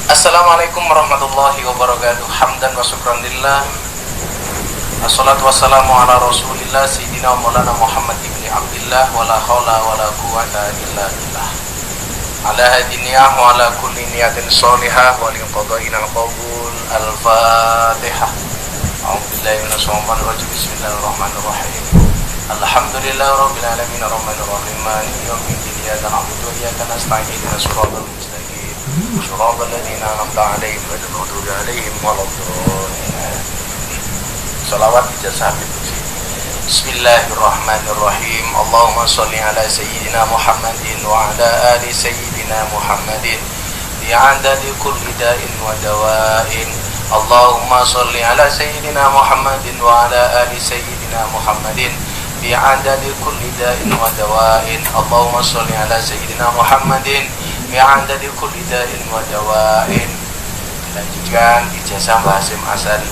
Assalamualaikum warahmatullahi wabarakatuh. Hamdan wa syukran lillah. Assalatu wassalamu ala rasulillah Sayyidina Maulana Muhammad ibn Abdillah. Wa la hawla wa la quwata illa billah. Ala hadiniyah wa ala kulli niyatin sholihah wa li qada'ina al-qabul. Al-Fatihah. A'udzubillahi minasyaitonir rajim. Bismillahirrahmanirrahim. Alhamdulillahi rabbil alamin arrahmanir rahim maliki yaumiddin iyyaka na'budu wa iyyaka nasta'in ihdinas siratal mustaqim siratal ladzina an'amta 'alaihim ghairil maghdubi 'alaihim waladdallin. Shalawat ijazah Habib. Bismillahirrahmanirrahim. Allahumma sholli ala sayyidina Muhammadin wa ala ali sayyidina Muhammadin bi'adadi kulli da'in wa dawa'in. Allahumma sholli ala sayyidina Muhammadin wa ala ali sayyidina Muhammadin bi'adadi kulli da'in wa dawa'in. Allahumma sholli ala sayyidina Muhammadin bi'adadi kulli da'in wa dawa'in. Dilanjutkan ijazah Mbah Hasyim Asari.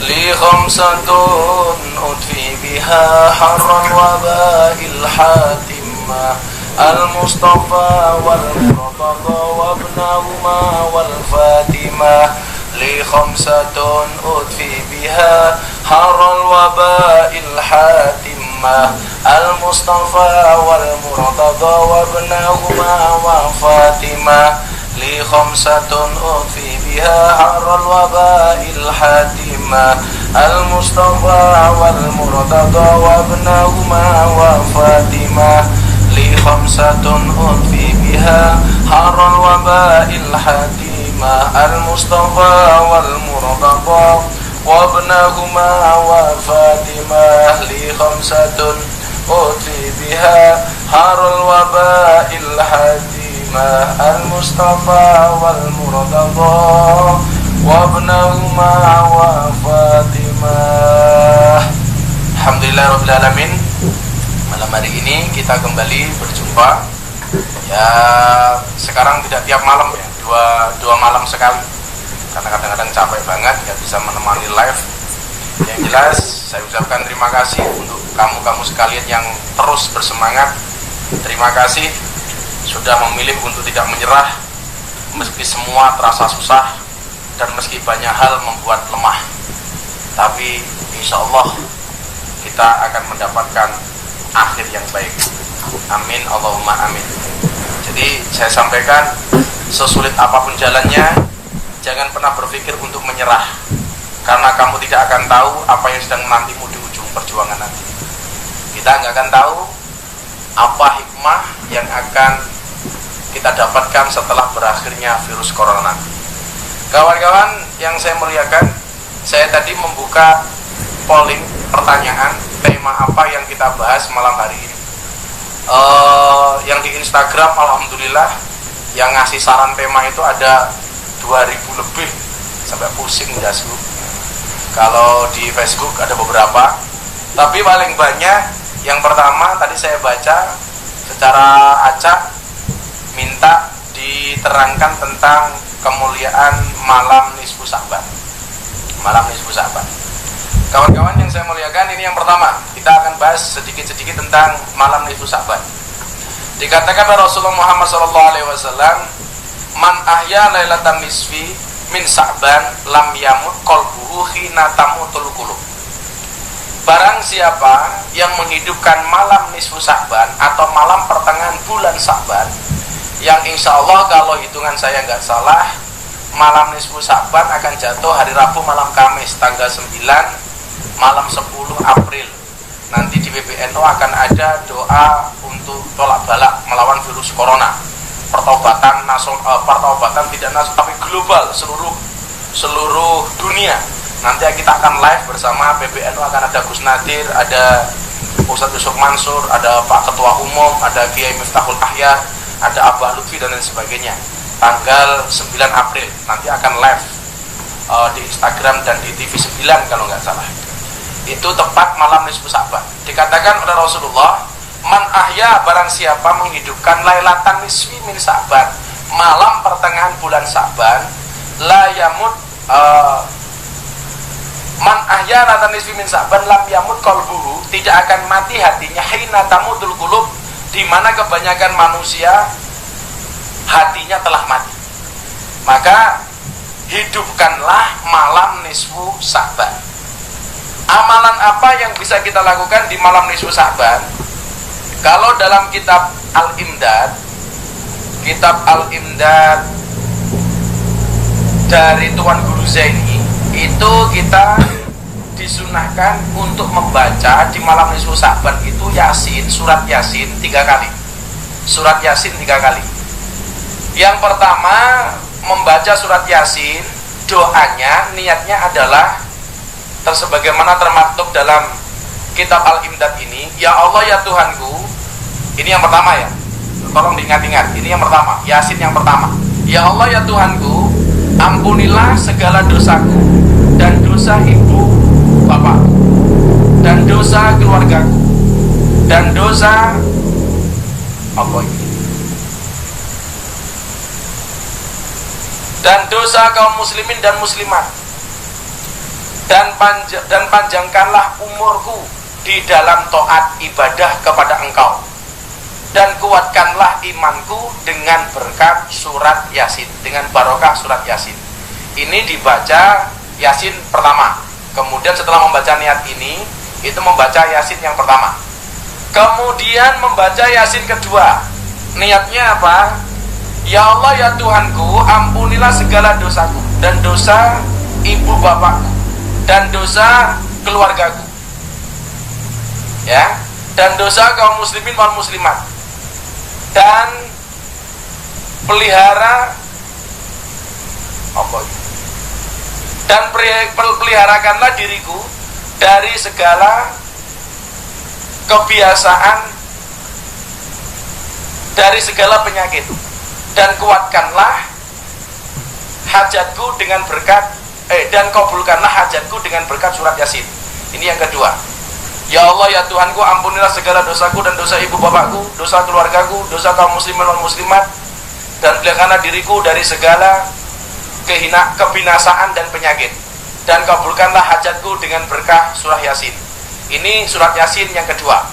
Li khamsatun udfi biha harran waba'il hatimah al-Mustafa wal-Murtada wabnahuma wal-Fatimah. Li khamsatun udfi biha harran waba'il hatimah al-Mustafa wal-Murtada wabnahuma wa-Fatimah. Li khamsatun udfi biha harran waba'il hatimah al-Mustafa wal-Murtada wabnahuma wa-Fatimah. Li khamsatun udfi biha harran waba'il hatimah al-Mustafa wal-Murtada wabnahuma wa-Fatimah. Li khamsatun udfi biha harran waba'il hatimah al-Mustafa wal-Murtada wabnahuma wa-Fatimah. Alhamdulillah rabbil alamin. Malam hari ini kita kembali berjumpa. Ya, sekarang tidak tiap malam ya, dua malam sekali. Karena kadang-kadang capek banget, nggak bisa menemani live. Yang jelas, saya ucapkan terima kasih untuk kamu-kamu sekalian yang terus bersemangat. Terima kasih sudah memilih untuk tidak menyerah meski semua terasa susah dan meski banyak hal membuat lemah. Tapi insya Allah kita akan mendapatkan akhir yang baik. Amin Allahumma amin. Jadi saya sampaikan, sesulit apapun jalannya, jangan pernah berpikir untuk menyerah, karena kamu tidak akan tahu apa yang sedang menantimu di ujung perjuangan nanti. Kita nggak akan tahu apa hikmah yang akan kita dapatkan setelah berakhirnya virus corona nanti. Kawan-kawan yang saya muliakan, saya tadi membuka polling pertanyaan tema apa yang kita bahas malam hari ini. Yang di Instagram alhamdulillah yang ngasih saran tema itu ada 2000 lebih, sampai pusing dasku. Kalau di Facebook ada beberapa, tapi paling banyak yang pertama tadi saya baca secara acak, minta diterangkan tentang kemuliaan malam nisfu Sa'ban. Malam nisfu Sa'ban. Kawan-kawan yang saya muliakan, ini yang pertama, kita akan bahas sedikit-sedikit tentang malam nisfu Sa'ban. Dikatakan oleh Rasulullah Muhammad SAW, man ahya lailatan nisfi min Sa'ban lam yamut qalbuhu hina tamutul qulub. Barang siapa yang menghidupkan malam nisfu Sa'ban atau malam pertengahan bulan Sa'ban, yang insya Allah kalau hitungan saya nggak salah, malam nisfu Sa'ban akan jatuh hari Rabu malam Kamis tanggal 9 malam 10 April. Nanti di PBNU akan ada doa untuk tolak balak melawan virus corona. Pertobatan pertobatan tidak nasional tapi global, seluruh dunia. Nanti kita akan live bersama PBNU, akan ada Gus Nadir, ada Ustadz Yusuf Mansur, ada Pak Ketua Umum, ada Kiai Miftahul Ahya, ada Abah Lutfi dan lain sebagainya. Tanggal 9 April nanti akan live di Instagram dan di TV 9 kalau nggak salah. Itu tepat malam nisfu Sa'ban. Dikatakan oleh Rasulullah, man ahya, barang siapa menghidupkan lailatan nisfi min Sa'ban, malam pertengahan bulan Sa'ban, la yamut man ahya lailatan nisfi min Sa'ban lam yamut qalbuhu, tidak akan mati hatinya, hina tamutul qulub, di mana kebanyakan manusia hatinya telah mati. Maka hidupkanlah malam nisfu Sa'ban. Amalan apa yang bisa kita lakukan di malam nisfu Sa'ban? Kalau dalam kitab Al-Imdad, dari Tuan Guru Zaini, itu kita disunahkan untuk membaca di malam nisfu Sa'ban itu Yasin, surat Yasin 3 kali. Surat Yasin 3 kali. Yang pertama, membaca surat Yasin, doanya, niatnya adalah sebagaimana termaktub dalam kitab Al-Imdad ini, ya Allah ya Tuhanku. Ini yang pertama ya, tolong diingat-ingat. Ini yang pertama, Yasin yang pertama. Ya Allah ya Tuhanku, ampunilah segala dosaku dan dosa ibu bapakku dan dosa keluargaku dan dosa apa ini? Dan dosa kaum muslimin dan muslimat, dan panjangkanlah umurku di dalam taat ibadah kepada Engkau, dan kuatkanlah imanku dengan berkat surat Yasin, dengan barokah surat Yasin. Ini dibaca Yasin pertama. Kemudian setelah membaca niat ini, itu membaca Yasin yang pertama. Kemudian membaca Yasin kedua. Niatnya apa? Ya Allah ya Tuhanku, ampunilah segala dosaku dan dosa ibu bapakku dan dosa keluargaku, ya, dan dosa kaum muslimin wal muslimat, dan pelihara apa itu? Dan peliharakanlah diriku dari segala kebiasaan, dari segala penyakit, dan kuatkanlah hajatku dengan berkat dan kabulkanlah hajatku dengan berkat surat Yasin. Ini yang kedua. Ya Allah ya Tuhanku, ampunilah segala dosaku dan dosa ibu bapakku, dosa keluargaku, dosa kaum muslimin dan muslimat, dan peliharakanlah diriku dari segala kebinasaan dan penyakit, dan kabulkanlah hajatku dengan berkah surah Yasin. Ini surat Yasin yang kedua.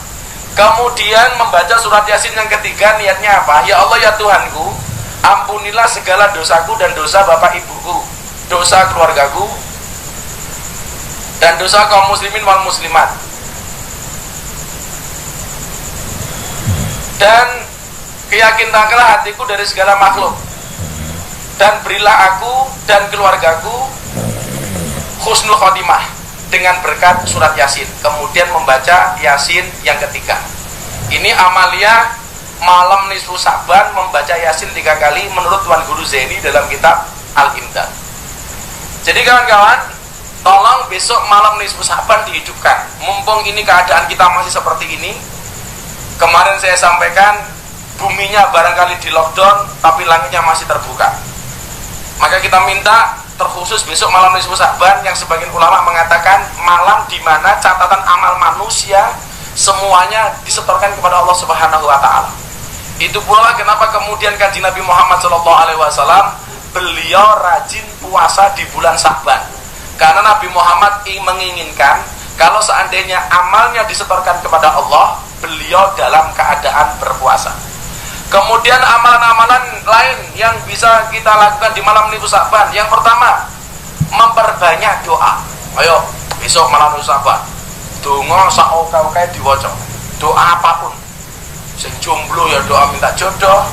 Kemudian membaca surat Yasin yang ketiga, niatnya apa? Ya Allah ya Tuhanku, ampunilah segala dosaku dan dosa bapak ibuku, dosa keluargaku, dan dosa kaum muslimin wal muslimat, dan keyakinkanlah hatiku dari segala makhluk, dan berilah aku dan keluargaku husnul khotimah dengan berkat surat Yasin. Kemudian membaca Yasin yang ketiga. Ini amalia malam nisfu Sa'ban, membaca Yasin 3 kali menurut Tuan Guru Zaini dalam kitab Al-Imdad. Jadi kawan-kawan, tolong besok malam nisfu Sa'ban dihidupkan. Mumpung ini keadaan kita masih seperti ini. Kemarin saya sampaikan buminya barangkali di lockdown, tapi langitnya masih terbuka. Maka kita minta terkhusus besok malam nisfu Sa'ban, yang sebagian ulama mengatakan malam di mana catatan amal manusia semuanya disetorkan kepada Allah Subhanahu wa taala. Itu pula kenapa kemudian Kanjeng Nabi Muhammad SAW beliau rajin puasa di bulan Sa'ban. Karena Nabi Muhammad menginginkan kalau seandainya amalnya disetorkan kepada Allah, beliau dalam keadaan berpuasa. Kemudian amalan-amalan lain yang bisa kita lakukan di malam nisfu Sa'ban. Yang pertama, memperbanyak doa. Ayo, besok malam nisfu Sa'ban, donga saoka-oka diwaca. Doa apapun. Sing jomblo ya doa minta jodoh,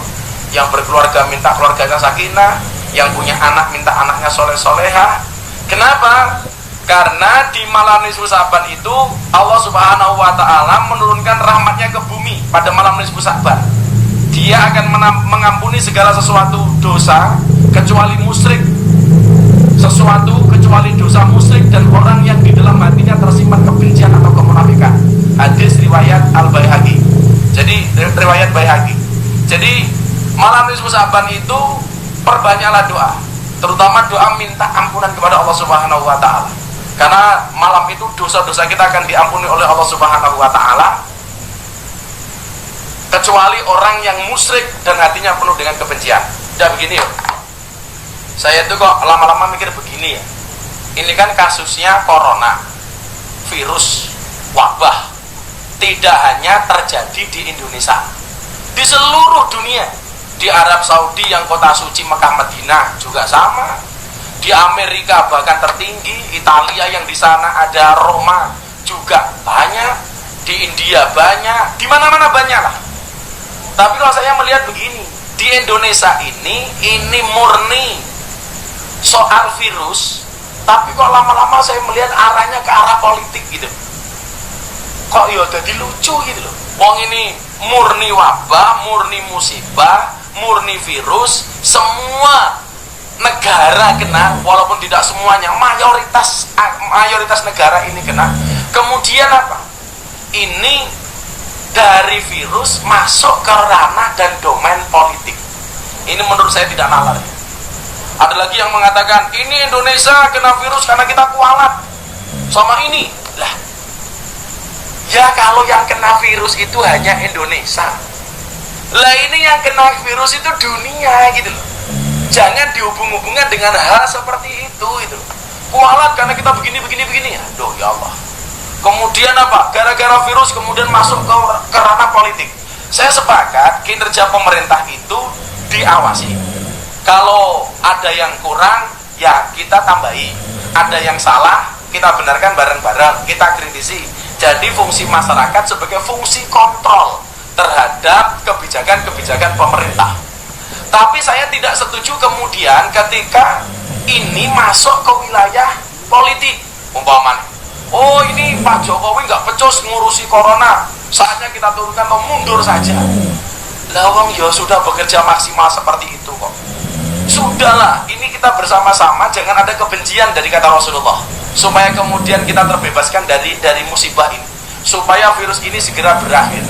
yang berkeluarga minta keluarganya sakinah, yang punya anak minta anaknya soleh-solehah. Kenapa? Karena di malam nisfu Sa'ban itu Allah Subhanahu wa taala menurunkan rahmatnya ke bumi pada malam nisfu Sa'ban. Dia akan mengampuni segala sesuatu dosa kecuali musyrik, sesuatu kecuali dosa musyrik dan orang yang di dalam hatinya tersimpan kebencian atau kemunafikan. Hadis riwayat Al-Baihaqi. Jadi riwayat Baihaqi. Jadi malam nisfu Sa'ban itu perbanyaklah doa, terutama doa minta ampunan kepada Allah Subhanahu wa taala. Karena malam itu dosa-dosa kita akan diampuni oleh Allah Subhanahu wa taala, kecuali orang yang musyrik dan hatinya penuh dengan kebencian. Dan begini ya, saya tuh kok lama-lama mikir begini ya, ini kan kasusnya corona, virus, wabah, tidak hanya terjadi di Indonesia, di seluruh dunia. Di Arab Saudi yang kota suci Mekah Madinah juga sama. Di Amerika bahkan tertinggi, Italia yang di sana ada Roma juga banyak, di India banyak, di mana-mana banyak lah. Tapi kalau saya melihat begini, di Indonesia ini murni soal virus, tapi kok lama-lama saya melihat arahnya ke arah politik gitu. Kok ya jadi lucu gitu loh. Wong ini murni wabah, murni musibah, murni virus, semua negara kena, walaupun tidak semuanya, mayoritas negara ini kena. Kemudian apa? Ini dari virus masuk ke ranah dan domain politik. Ini menurut saya tidak nalar. Ada lagi yang mengatakan ini Indonesia kena virus karena kita kualat sama ini. Lah, ya kalau yang kena virus itu hanya Indonesia. Lah ini yang kena virus itu dunia gitu loh. Jangan dihubung-hubungkan dengan hal seperti itu gitu. Kualat karena kita begini. Aduh ya Allah. Kemudian apa? Gara-gara virus kemudian masuk ke ranah politik. Saya sepakat kinerja pemerintah itu diawasi. Kalau ada yang kurang, ya kita tambahi. Ada yang salah, kita benarkan bareng-bareng, kita kritisi. Jadi fungsi masyarakat sebagai fungsi kontrol terhadap kebijakan-kebijakan pemerintah. Tapi saya tidak setuju kemudian ketika ini masuk ke wilayah politik. Umpamanya, oh ini Pak Jokowi nggak pecus ngurusi corona, saatnya kita turunkan atau mundur saja. Lawang ya sudah bekerja maksimal seperti itu kok. Sudahlah, ini kita bersama-sama, jangan ada kebencian dari kata Rasulullah, supaya kemudian kita terbebaskan dari musibah ini, supaya virus ini segera berakhir.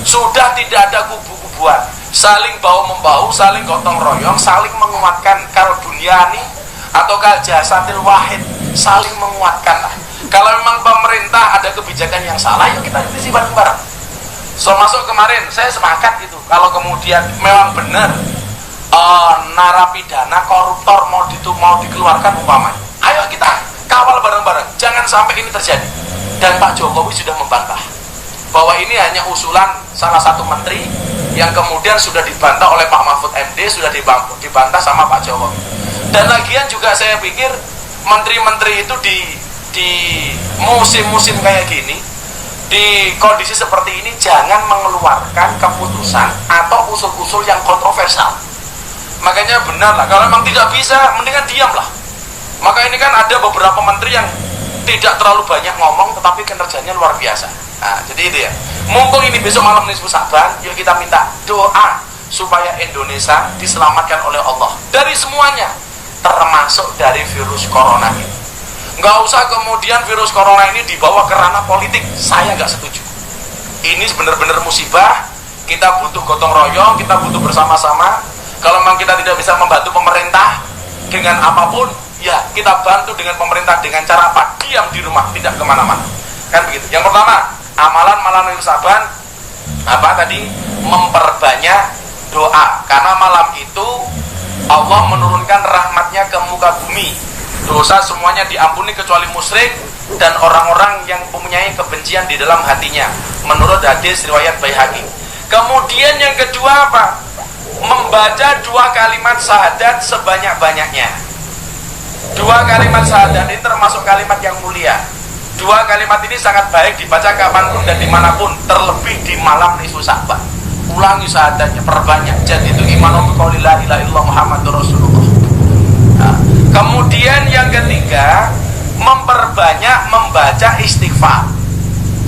Sudah tidak ada kubu-kubuan, saling bahu-membahu, saling gotong royong, saling menguatkan kal bunyani atau kal jasadil wahid, saling menguatkan lah. Kalau memang pemerintah ada kebijakan yang salah, yuk kita kritisi bareng-bareng. So masuk kemarin, saya sepakat itu. Kalau kemudian memang benar narapidana koruptor mau dikeluarkan umpamanya, ayo kita kawal bareng-bareng, jangan sampai ini terjadi. Dan Pak Jokowi sudah membantah bahwa ini hanya usulan salah satu menteri yang kemudian sudah dibantah oleh Pak Mahfud MD, sudah dibantah sama Pak Jokowi. Dan lagian juga saya pikir menteri-menteri itu di musim-musim kayak gini, di kondisi seperti ini, jangan mengeluarkan keputusan atau usul-usul yang kontroversial. Makanya benar lah, kalau memang tidak bisa, mendingan diam lah. Maka ini kan ada beberapa menteri yang tidak terlalu banyak ngomong, tetapi kinerjanya luar biasa. Nah, jadi itu ya. Mumpung ini besok malam nisfu Sa'ban, yuk kita minta doa supaya Indonesia diselamatkan oleh Allah dari semuanya, termasuk dari virus corona ini. Nggak usah kemudian virus corona ini dibawa ke ranah politik, saya nggak setuju. Ini benar-benar musibah, kita butuh gotong royong, kita butuh bersama-sama. Kalau memang kita tidak bisa membantu pemerintah dengan apapun, ya kita bantu dengan pemerintah dengan cara apa? Diam di rumah, tidak kemana-mana. Kan begitu. Yang pertama, amalan malam nisfu Sa'ban apa tadi? Memperbanyak doa. Karena malam itu Allah menurunkan rahmatnya ke muka bumi. Dosa semuanya diampuni kecuali musyrik dan orang-orang yang mempunyai kebencian di dalam hatinya, menurut hadis riwayat Baihaqi. Kemudian yang kedua apa? Membaca 2 kalimat syahadat sebanyak-banyaknya. 2 kalimat syahadat ini termasuk kalimat yang mulia. 2 kalimat ini sangat baik dibaca kapanpun dan dimanapun, terlebih di malam nisfu Sa'ban. Ulangi syahadatnya, perbanyak. Jadi itu iman qauli la ilaha illallah Muhammadur Rasulullah. Nah, kemudian yang ketiga, memperbanyak membaca istighfar.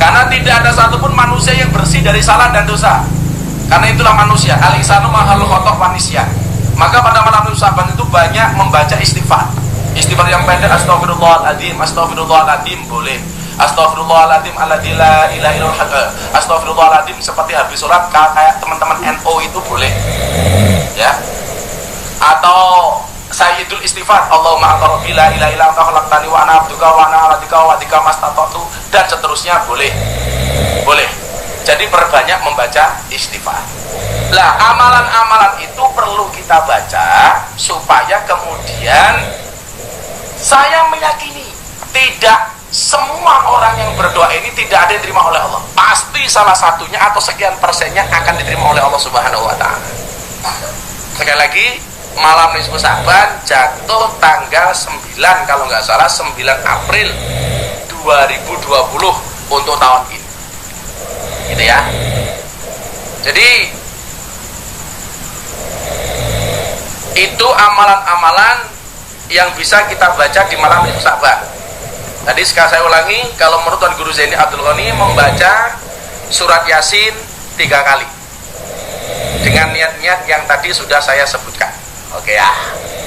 Karena tidak ada satupun manusia yang bersih dari salah dan dosa. Karena itulah manusia, al-insanu mahalul khotoh wa nisyan. Maka pada malam nisfu Sa'ban itu banyak membaca istighfar. Istighfar yang pendek, astagfirullahaladzim, astagfirullahaladzim boleh. Astagfirullahaladzim alladzi la ilaha illallah. Astagfirullahaladzim seperti habis sholat kayak teman-teman NO itu boleh. Ya. Atau sayyidul istighfar, Allahumma anta rabbi la ilaha illa anta khalaqtani wa ana abduka wa ana ala dika wa dika mastata'tu, dan seterusnya boleh. Boleh. Jadi perbanyak membaca istighfar. Lah, amalan-amalan itu perlu kita baca supaya kemudian saya meyakini tidak semua orang yang berdoa ini tidak ada yang diterima oleh Allah. Pasti salah satunya atau sekian persennya akan diterima oleh Allah Subhanahu wa ta'ala. Sekali lagi, malam nisfu Sa'ban jatuh tanggal 9 kalau nggak salah 9 April 2020 untuk tahun ini. Gitu ya. Jadi itu amalan-amalan yang bisa kita baca di malam nisfu Sa'ban. Tadi sekali saya ulangi, kalau menurut Tuan Guru Zaini Abdul Ghani membaca surat Yasin 3 kali dengan niat-niat yang tadi sudah saya sebutkan. Oke ya.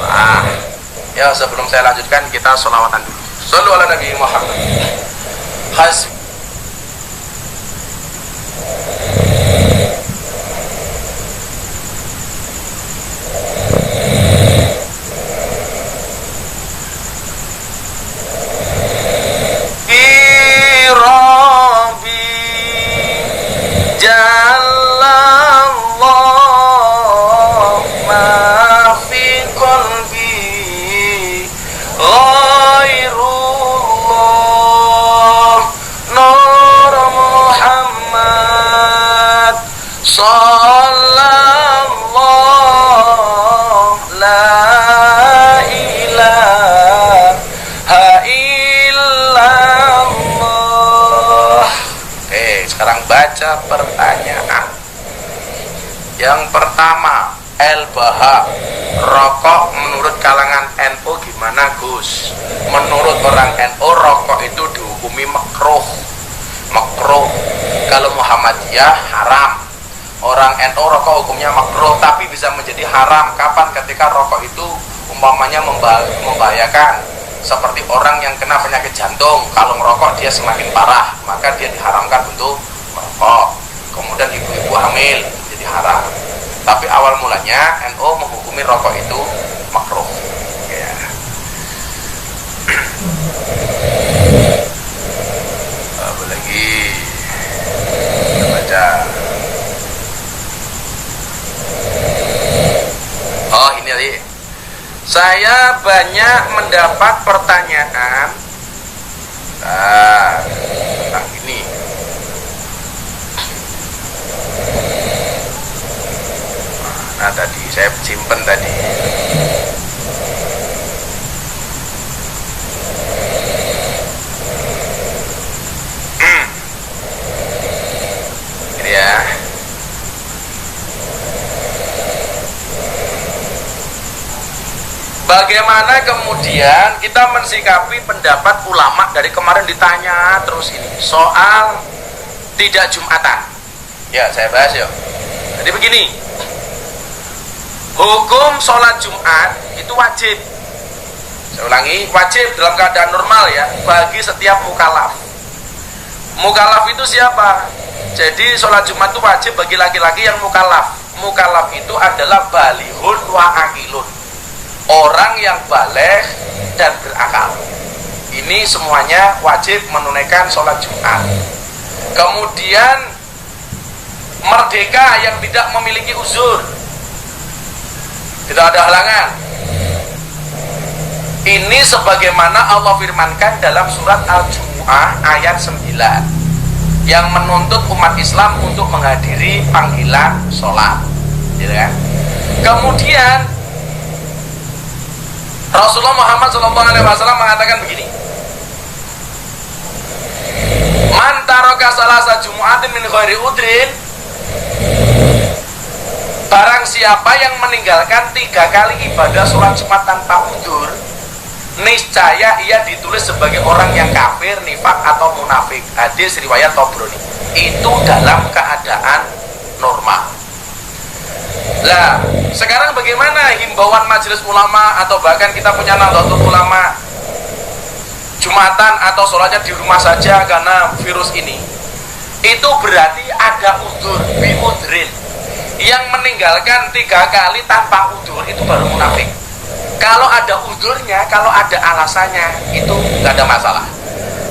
Nah, ya sebelum saya lanjutkan kita sholawatan dulu. Shallu ala Nabi Muhammad. Hasbi pertanyaan. Yang pertama, El-Baha, rokok menurut kalangan NU gimana Gus? Menurut orang NU rokok itu dihukumi makruh. Makruh. Kalau Muhammadiyah haram. Orang NU rokok hukumnya makruh, tapi bisa menjadi haram kapan? Ketika rokok itu umpamanya membahayakan, seperti orang yang kena penyakit jantung, kalau merokok dia semakin parah, maka dia diharamkan untuk merokok. Kemudian ibu-ibu hamil jadi haram. Tapi awal mulanya NU menghukumi rokok itu makruh. Ya. Apa lagi? Kita baca. Oh ini tadi. Saya banyak mendapat pertanyaan tentang ini. Nah tadi saya simpen tadi. Ini ya. Bagaimana kemudian kita mensikapi pendapat ulama dari kemarin ditanya terus ini soal tidak Jumatan. Ya saya bahas yuk. Jadi begini. Hukum sholat Jumat itu wajib. Saya ulangi, wajib dalam keadaan normal ya bagi setiap mukallaf. Mukallaf itu siapa? Jadi sholat Jumat itu wajib bagi laki-laki yang mukallaf. Mukallaf itu adalah balihun wa aqilun, orang yang baligh dan berakal. Ini semuanya wajib menunaikan sholat Jumat. Kemudian merdeka yang tidak memiliki uzur, tidak ada halangan. Ini sebagaimana Allah firmankan dalam surat Al-Jumu'ah ayat 9 yang menuntut umat Islam untuk menghadiri panggilan sholat, gitu kan? Kemudian Rasulullah Muhammad SAW mengatakan begini, man taraka salasa jumu'atin min ghairi udrin, barang siapa yang meninggalkan 3 kali ibadah sholat Jumat tanpa udzur, niscaya ia ditulis sebagai orang yang kafir, nifak atau munafik. Hadis riwayat Tabrani. Itu dalam keadaan normal. Lah, sekarang bagaimana himbauan majelis ulama atau bahkan kita punya Nahdlatul Ulama Jumatan atau sholatnya di rumah saja karena virus ini? Itu berarti ada udzur, biudrin. Yang meninggalkan 3 kali tanpa udzur itu baru munafik. Kalau ada udzurnya, kalau ada alasannya, itu nggak ada masalah.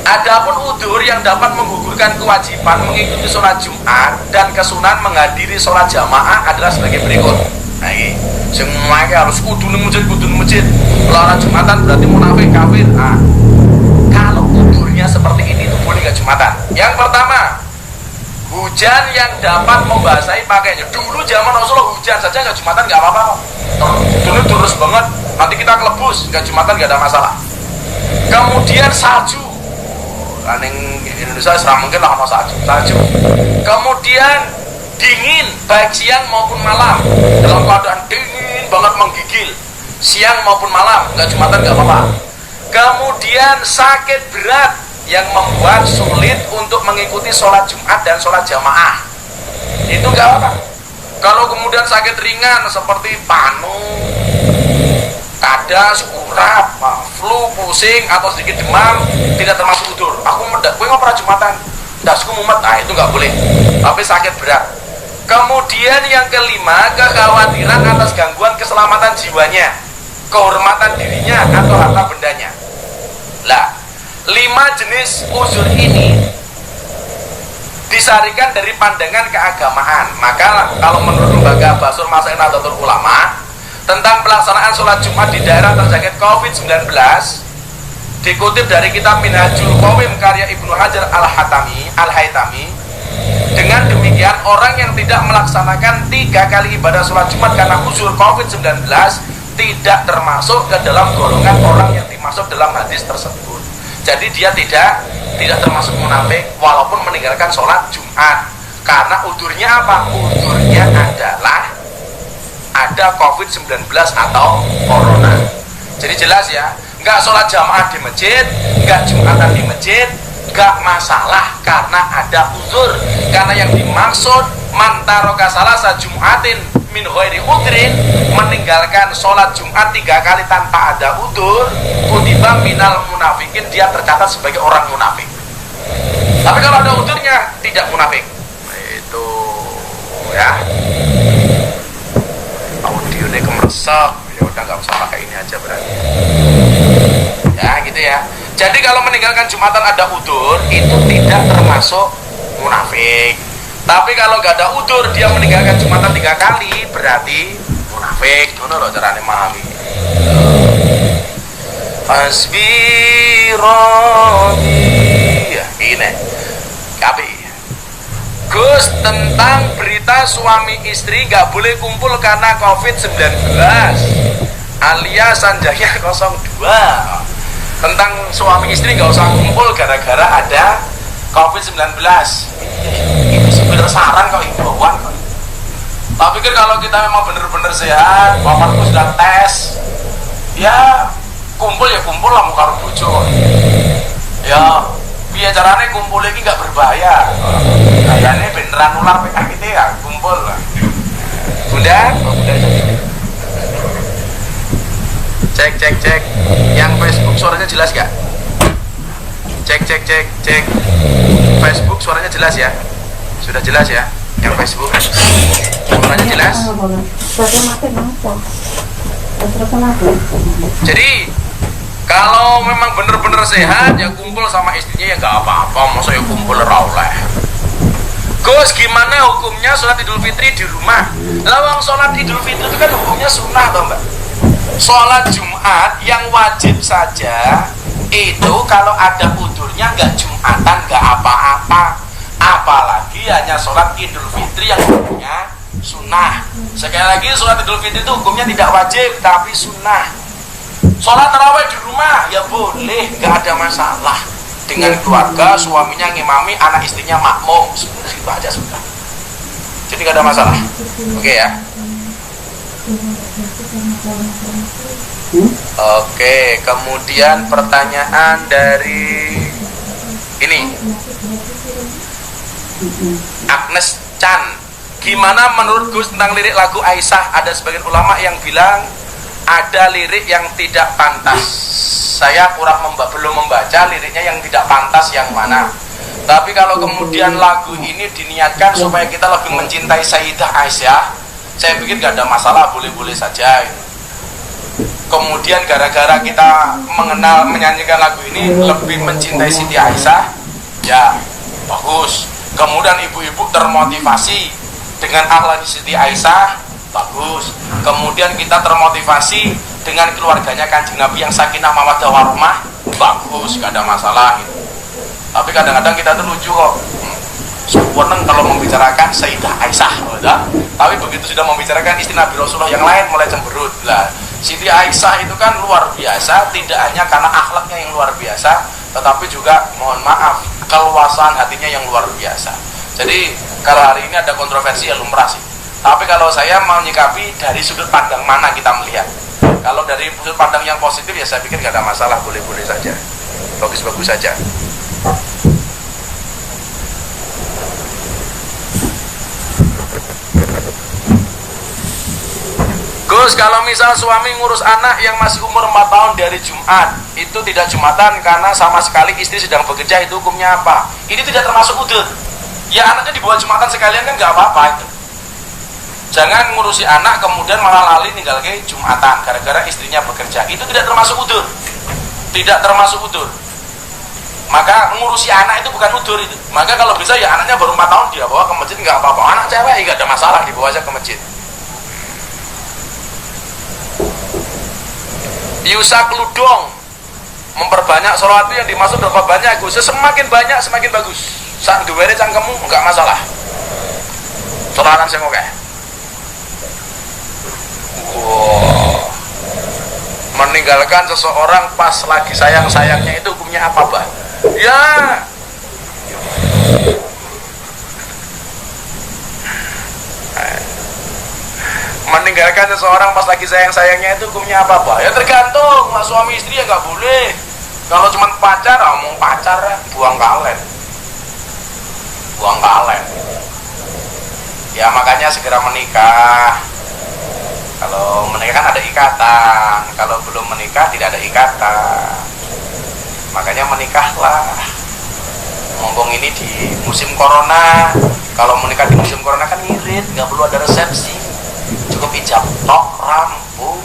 Adapun udzur yang dapat menggugurkan kewajiban mengikuti sholat Jumat dan kesunahan menghadiri sholat jamaah adalah sebagai berikut. Nah ini, semuanya harus kudu di masjid. Kalau Jumatan berarti munafik, kafir. Nah, kalau udzurnya seperti ini itu boleh nggak Jumatan? Yang pertama, Hujan yang dapat membasahi pakaiannya. Dulu zaman Rasulullah hujan saja nggak Jumatan nggak apa-apa. Dulu terus banget. Nanti kita kelebus nggak Jumatan nggak ada masalah. Kemudian salju. Aning Indonesia serang mungkin lah ono salju. Kemudian dingin baik siang maupun malam. Dalam keadaan dingin banget menggigil. Siang maupun malam nggak Jumatan nggak apa-apa. Kemudian sakit berat yang membuat sulit untuk mengikuti sholat Jumat dan sholat jamaah, itu nggak apa-apa. Kalau kemudian sakit ringan seperti panu, kadas, urat, flu, pusing atau sedikit demam, tidak termasuk udzur. Aku medak, gue ngopera Jumatan, dasku mumet, nah itu nggak boleh. Tapi sakit berat. Kemudian yang kelima, kekhawatiran atas gangguan keselamatan jiwanya, kehormatan dirinya atau harta bendanya. Lah, 5 jenis uzur ini disarikan dari pandangan keagamaan. Maka kalau menurut lembaga Basur Masail Nahdlatul Ulama tentang pelaksanaan sholat Jumat di daerah terjangkit COVID-19, dikutip dari kitab Minhajul Qawim karya Ibnu Hajar Al-Haytami, dengan demikian orang yang tidak melaksanakan 3 kali ibadah sholat Jumat karena uzur COVID-19 tidak termasuk ke dalam golongan orang yang dimaksud dalam hadis tersebut. Jadi dia tidak termasuk munafik walaupun meninggalkan sholat Jumat. Karena udurnya apa? Udurnya adalah ada COVID-19 atau Corona. Jadi jelas ya, nggak sholat jamaah di masjid, nggak Jumatan di masjid, nggak masalah karena ada uzur. Karena yang dimaksud mantaroka salasa Jumatin min ghairi udrin, meninggalkan sholat Jumat 3 kali tanpa ada udzur, kutiba minal munafikin, dia tercatat sebagai orang munafik. Tapi kalau ada udzurnya tidak munafik. Itu ya. Audionya kemeresek, ya udah nggak usah pakai ini aja berarti. Ya gitu ya. Jadi kalau meninggalkan Jumatan ada udzur, itu tidak termasuk munafik. Tapi kalau nggak ada udzur, dia meninggalkan Jumatan 3 kali, berarti munafik. Ngono loh carane memahami. Hasbi Rabbi. Ya, ini. Kapi. Gus, tentang berita suami istri nggak boleh kumpul karena COVID-19 alias Sanjaya 02. Tentang suami istri nggak usah kumpul gara-gara ada COVID-19. Itu sebenarnya saran kok, imbauan kok. Tapi kan kalau kita memang benar-benar sehat, bapakku sudah tes, ya kumpul lah muka bojo. Ya biar caranya kumpul lagi nggak berbahaya. Kayaknya beneran nular PKK ya kumpul lah. Bunda cek. Yang Facebook suaranya jelas gak? Cek. Facebook suaranya jelas ya? Sudah jelas ya? Yang Facebook suaranya jelas? Jadi kalau memang bener-bener sehat ya kumpul sama istrinya ya gak apa-apa. Masa ya kumpul rauleh. Gus, gimana hukumnya sholat Idul Fitri di rumah? Lawang sholat Idul Fitri itu kan hukumnya sunnah toh mbak. Sholat Jumat yang wajib saja itu kalau ada udurnya nggak Jumatan nggak apa-apa. Apalagi hanya sholat Idul Fitri yang hukumnya sunnah. Sekali lagi sholat Idul Fitri itu hukumnya tidak wajib tapi sunnah. Sholat tarawih di rumah ya boleh, nggak ada masalah. Dengan keluarga, suaminya ngimami, anak istrinya makmum, itu aja sudah. Jadi nggak ada masalah. Oke ya. Oke, kemudian pertanyaan dari ini Agnes Chan, gimana menurut Gus tentang lirik lagu Aisyah? Ada sebagian ulama yang bilang ada lirik yang tidak pantas. Saya belum membaca liriknya yang tidak pantas yang mana. Tapi kalau kemudian lagu ini diniatkan supaya kita lebih mencintai Sayyidah Aisyah, saya pikir gak ada masalah, boleh-boleh saja. Kemudian gara-gara kita menyanyikan lagu ini lebih mencintai Siti Aisyah, ya bagus. Kemudian ibu-ibu termotivasi dengan akhlak Siti Aisyah, bagus. Kemudian kita termotivasi dengan keluarganya Kanjeng Nabi yang sakinah mawaddah warahmah, bagus, gak ada masalah gitu. Tapi kadang-kadang kita tuh lucu kok. Seneng kalau membicarakan Sayyidah Aisyah, tapi begitu sudah membicarakan istri Nabi Rasulullah yang lain mulai cemberut. Lah, Siti Aisyah itu kan luar biasa, tidak hanya karena akhlaknya yang luar biasa, tetapi juga mohon maaf keluasan hatinya yang luar biasa. Jadi kalau hari ini ada kontroversi ya lumrah sih. Tapi kalau saya mau nyikapi dari sudut pandang mana kita melihat. Kalau dari sudut pandang yang positif ya saya pikir gak ada masalah, boleh-boleh saja, bagus-bagus saja. Gus, kalau misal suami ngurus anak yang masih umur 4 tahun dari Jumat, itu tidak Jumatan karena sama sekali istri sedang bekerja, itu hukumnya apa? Ini tidak termasuk udud. Ya anaknya dibawa Jumatan sekalian kan nggak apa-apa itu. Jangan ngurusi anak kemudian malah lali ninggal ke Jumatan gara-gara istrinya bekerja. Itu tidak termasuk udur. Tidak termasuk udur. Maka ngurusi anak itu bukan udur itu. Maka kalau bisa ya anaknya baru 4 tahun dia bawa ke masjid nggak apa-apa. Anak cewek nggak ada masalah, dibawa aja ke masjid. Yusak ludong, memperbanyak sholat itu yang dimaksud berapa banyak Gus? Semakin banyak semakin bagus. Sak duwere cangkemmu enggak masalah. Sholatan sing oke. Wow. Meninggalkan seseorang pas lagi sayang-sayangnya itu hukumnya apa, Bah? Ya. Meninggalkan seseorang pas lagi sayang-sayangnya itu hukumnya apa, Pak? Ya tergantung, mas suami istri ya nggak boleh. Kalau cuma pacar, ngomong pacar, buang kalen. Buang kalen. Ya makanya segera menikah. Kalau menikah kan ada ikatan. Kalau belum menikah tidak ada ikatan. Makanya menikahlah. Ngomong ini di musim corona. Kalau menikah di musim corona kan ngirit, nggak perlu ada resepsi. Cukup ijab tok rampung.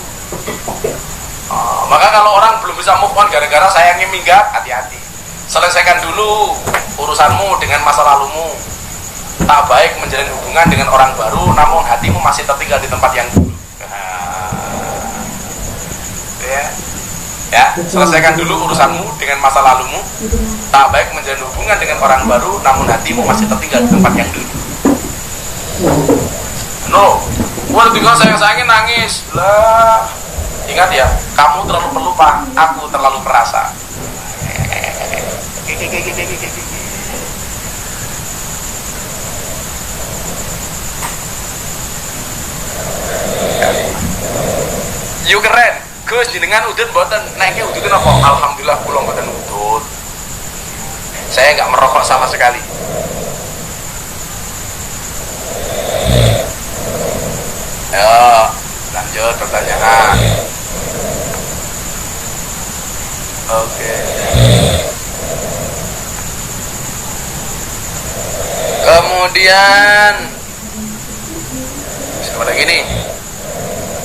Maka kalau orang belum bisa move on gara-gara sayangnya minggat, hati-hati. Selesaikan dulu urusanmu dengan masa lalumu. Tak baik menjalin hubungan dengan orang baru namun hatimu masih tertinggal di tempat yang dulu. Ya, selesaikan dulu urusanmu dengan masa lalumu. Tak baik menjalin hubungan dengan orang baru namun hatimu masih tertinggal di tempat yang dulu. No, gua tinggal sayang-sayangin nangis lah. Ingat ya, kamu terlalu pelupa, aku terlalu perasa. Yuk keren, Gus jenengan udut mboten, naiknya udutin apa? Alhamdulillah kula mboten udut. Saya nggak merokok sama sekali. Ya, lanjut pertanyaan. Oke. Kemudian siapa lagi nih?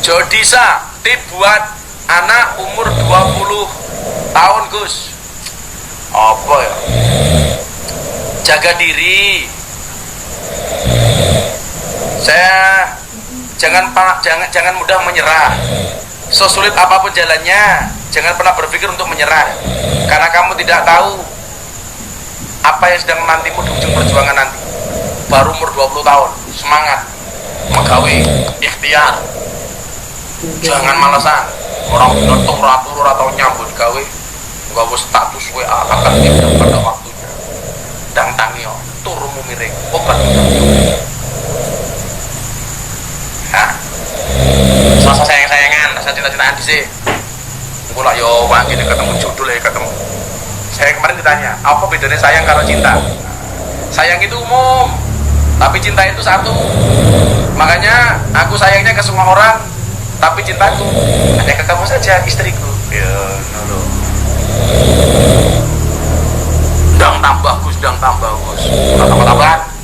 Jodisa, tip buat anak umur 20 tahun Gus. Apa ya? Jaga diri. Jangan mudah menyerah. Sesulit apapun jalannya, jangan pernah berpikir untuk menyerah. Karena kamu tidak tahu apa yang sedang menantimu di ujung perjuangan nanti. Baru umur 20 tahun, semangat, magawe, ikhtiar. Jangan malasan. Orang nonton ratur atau nyambut gawe, gawe status WA akan tidak pada waktunya. Dang tangio, turumu miring, obat. Selasa sayang-sayangan, rasa cinta-cintaan sih. Aku lah yo, Pak, gini ketemu jodoh ya ketemu. Saya kemarin ditanya, apa bedanya sayang karo cinta? Sayang itu umum, tapi cinta itu satu. Makanya aku sayangnya ke semua orang, tapi cintaku hanya ke kamu saja, istriku. Ya, no. Dang tambah Gus. Tambah-tambahan.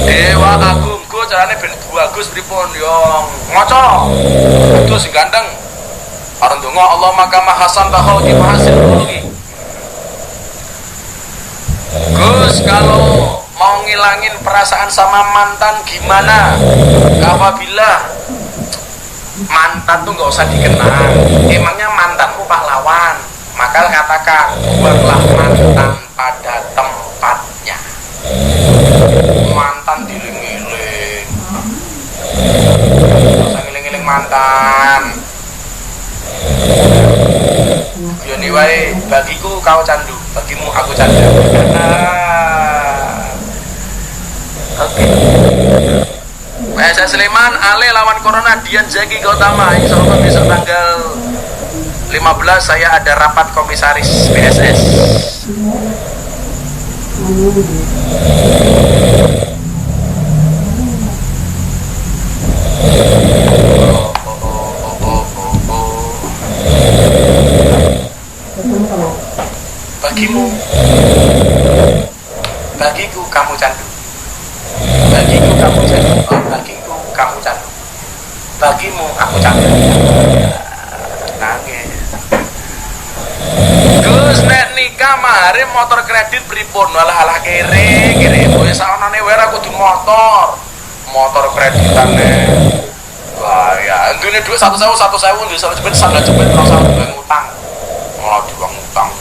Dewa Agung go carane ben bagus pripun yo ngoco. Itu sing ganteng. Arep ndonga Allah Maha Hasan tahol ki hasil iki. Gus kalau mau ngilangin perasaan sama mantan gimana? Apabila mantan tuh nggak usah dikenang. Emangnya mantanmu pahlawan? Maka katakan buatlah mantan pada tem. Sleman. Yoni wae bagiku kau candu, bagimu aku canda. Oke. PSS Sleman Ale lawan Corona Dian Zaki Gautama. Insyaallah besok tanggal 15 saya ada rapat komisaris PSS. Bagimu, bagiku kamu candu, bagiku kamu candu, bagiku kamu candu, bagimu aku candu. Nangis. Gus nek nikah mahare motor kredit pripun? Alah kere kowe saonane wae ra kudu motor kreditane. Wah ya, ndune dhuwit 1.000 ndek sampe jepit sandal jepit ora usah ngutang. Malah diwang utang.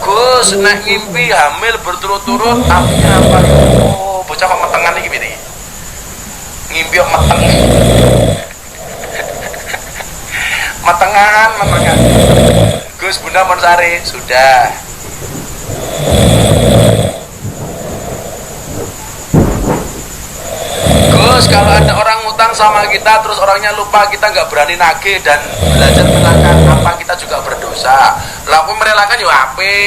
Gus nek ngimpi hamil berturut-turut artinya apa? Oh, bocah kok metengan iki piye? Ngimpi kok meteng. Metengan. Gus Bunda Monsari sudah. Gus kalau ada orang ngutang sama kita terus orangnya lupa, kita nggak berani nagih dan belajar merelakan apa, kita juga berdosa. Lah aku merelakan ya ape.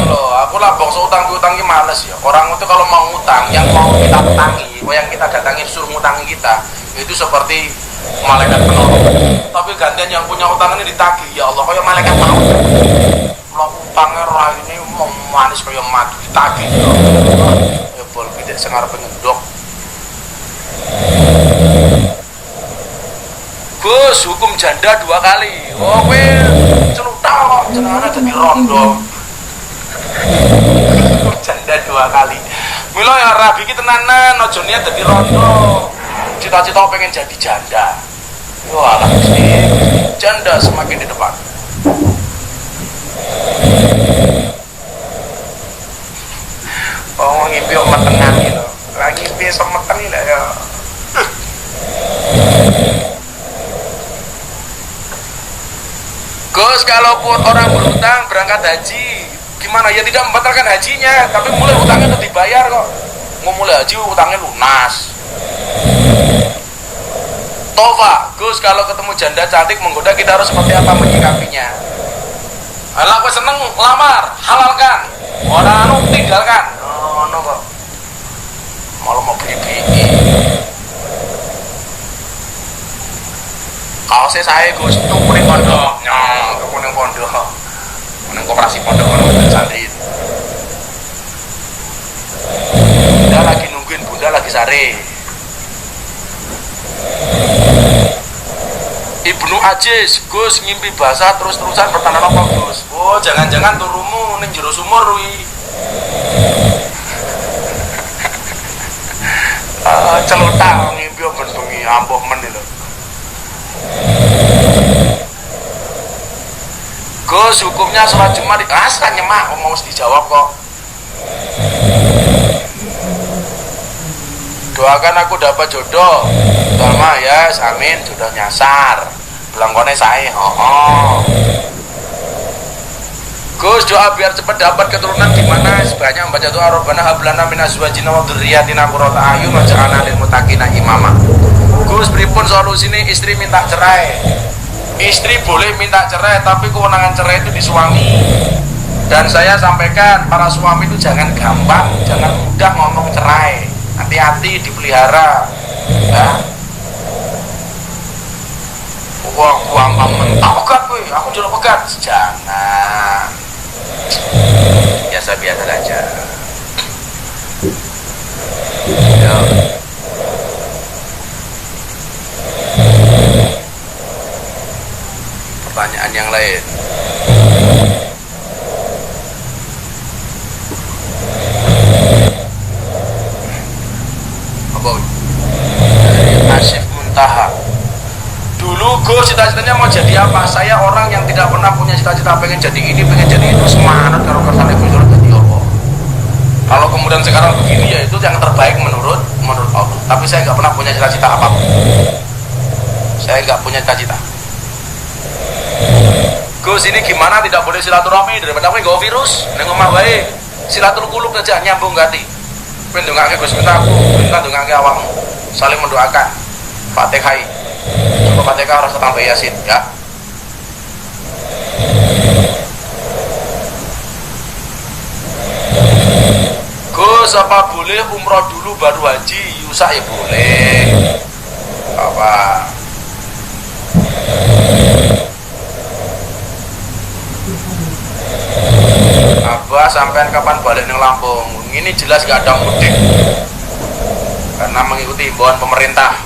Loh, aku lah bangsa utang-utangnya males ya. Orang itu kalau mau ngutang, yang mau kita utangi, yang kita datangi suruh ngutangi kita, itu seperti malaikat penolong. Tapi gantian yang punya utang ini ditagih, ya Allah kayak malaikat mau. Kalau utangnya roh ini mau manis kayak madu ditagih. Ya bol tidak sengar pengendok. Gus hukum janda 2 kali. Oh kowe celutha kok jenengane dadi rondo. Janda 2 kali. Mila ya rabi iki tenanan aja niat dadi rondo. Cita-cita pengen jadi janda. Yo alah Gusti, janda semakin di depan. Oh ngimpi kok metengan gitu. Lagi ngimpi semeteng lah ya. Gus, kalaupun orang berhutang berangkat haji, gimana? Ya tidak membatalkan hajinya, tapi mulai hutangnya itu dibayar kok. Mau mulai haji hutangnya lunas. Tova, Gus, kalau ketemu janda cantik menggoda kita harus seperti apa menyikapinya? Alah, aku seneng lamar, halalkan. Orang tinggalkan. Oh, no kok. Malah mau beli. Kaosnya saya Gus, itu kuning pondok, kuning pondok, kuning koperasi pondok, kuning santri. Bunda lagi nungguin, Bunda lagi sare. Ibnu Aziz, Gus ngimpi basah terus-terusan bertanda apa Gus? Oh jangan-jangan turumu ning jero sumur wi. Celotah ngimpi ben bengi ampuh men lho. Gus hukumnya sholat Jumat kan nyemak mau dijawab kok. Doakan aku dapat jodoh. Pertama ya, amin, jodoh nyasar. Belangkone saya. Gus doa biar cepat dapat keturunan gimana? Sebanyak membaca doa Rabbana hab lana min azwajina wa dzurriyyatina qurrata a'yun waj'alna lil muttaqina imama. Gus pripun solusine istri minta cerai? Istri boleh minta cerai tapi kewenangan cerai itu di suami. Dan saya sampaikan para suami itu jangan gampang, jangan mudah ngomong cerai. Hati-hati dipelihara. Ya. Wah, gampang mentok pegat kowe, aku jual pegat. Jangan. Biasa-biasa saja. Ya. Pertanyaan yang lain. Apa? Dari Asif Muntaha. Dulu Gus cita-citanya mau jadi apa? Saya orang yang tidak pernah punya cita-cita pengen jadi ini, pengen jadi itu, semangat karo kersane Gus jadi apa. Kalau kemudian sekarang begini ya itu yang terbaik menurut menurut Allah. Tapi saya nggak pernah punya cita-cita apapun. Saya nggak punya cita-cita. Gus, ini gimana tidak boleh silaturahmi daripada aku nggak virus neng omah wae. Silaturkuluk aja nyambung hati. Kowe ndongake Gus minta aku, minta ndongake awakmu. Saling mendoakan. Fatihah. Coba Fatihah harus tambah Yasin ya. Gus, apa boleh umroh dulu baru haji? Yusak ya boleh. Apa? Abah sampean kapan balik neng Lampung? Ini jelas gak ada mudik karena mengikuti himbauan pemerintah.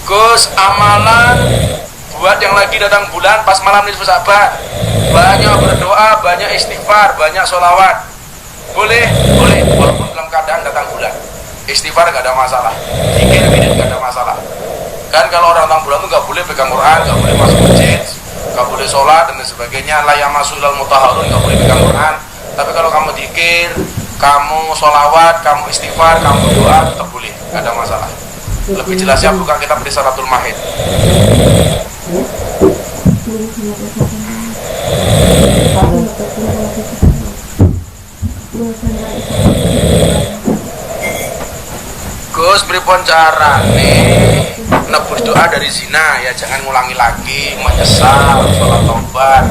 Gus, amalan buat yang lagi datang bulan pas malam nisfu Sa'ban, banyak berdoa, banyak istighfar, banyak sholawat. Boleh, walaupun dalam keadaan datang bulan. Istighfar gak ada masalah, zikir gak ada masalah. Kan kalau orang datang bulan itu gak boleh pegang Quran, gak boleh masuk masjid, gak boleh sholat dan sebagainya. La yamassul mutahharun, gak boleh pegang Quran. Tapi kalau kamu zikir, kamu sholawat, kamu istighfar, kamu doa, tetap boleh, gak ada masalah. Lebih jelasnya buka kitab Risalatul Mahid. Gus, pripun carane nebus doa dari zina? Ya jangan ngulangi lagi, menyesal, sholat taubat,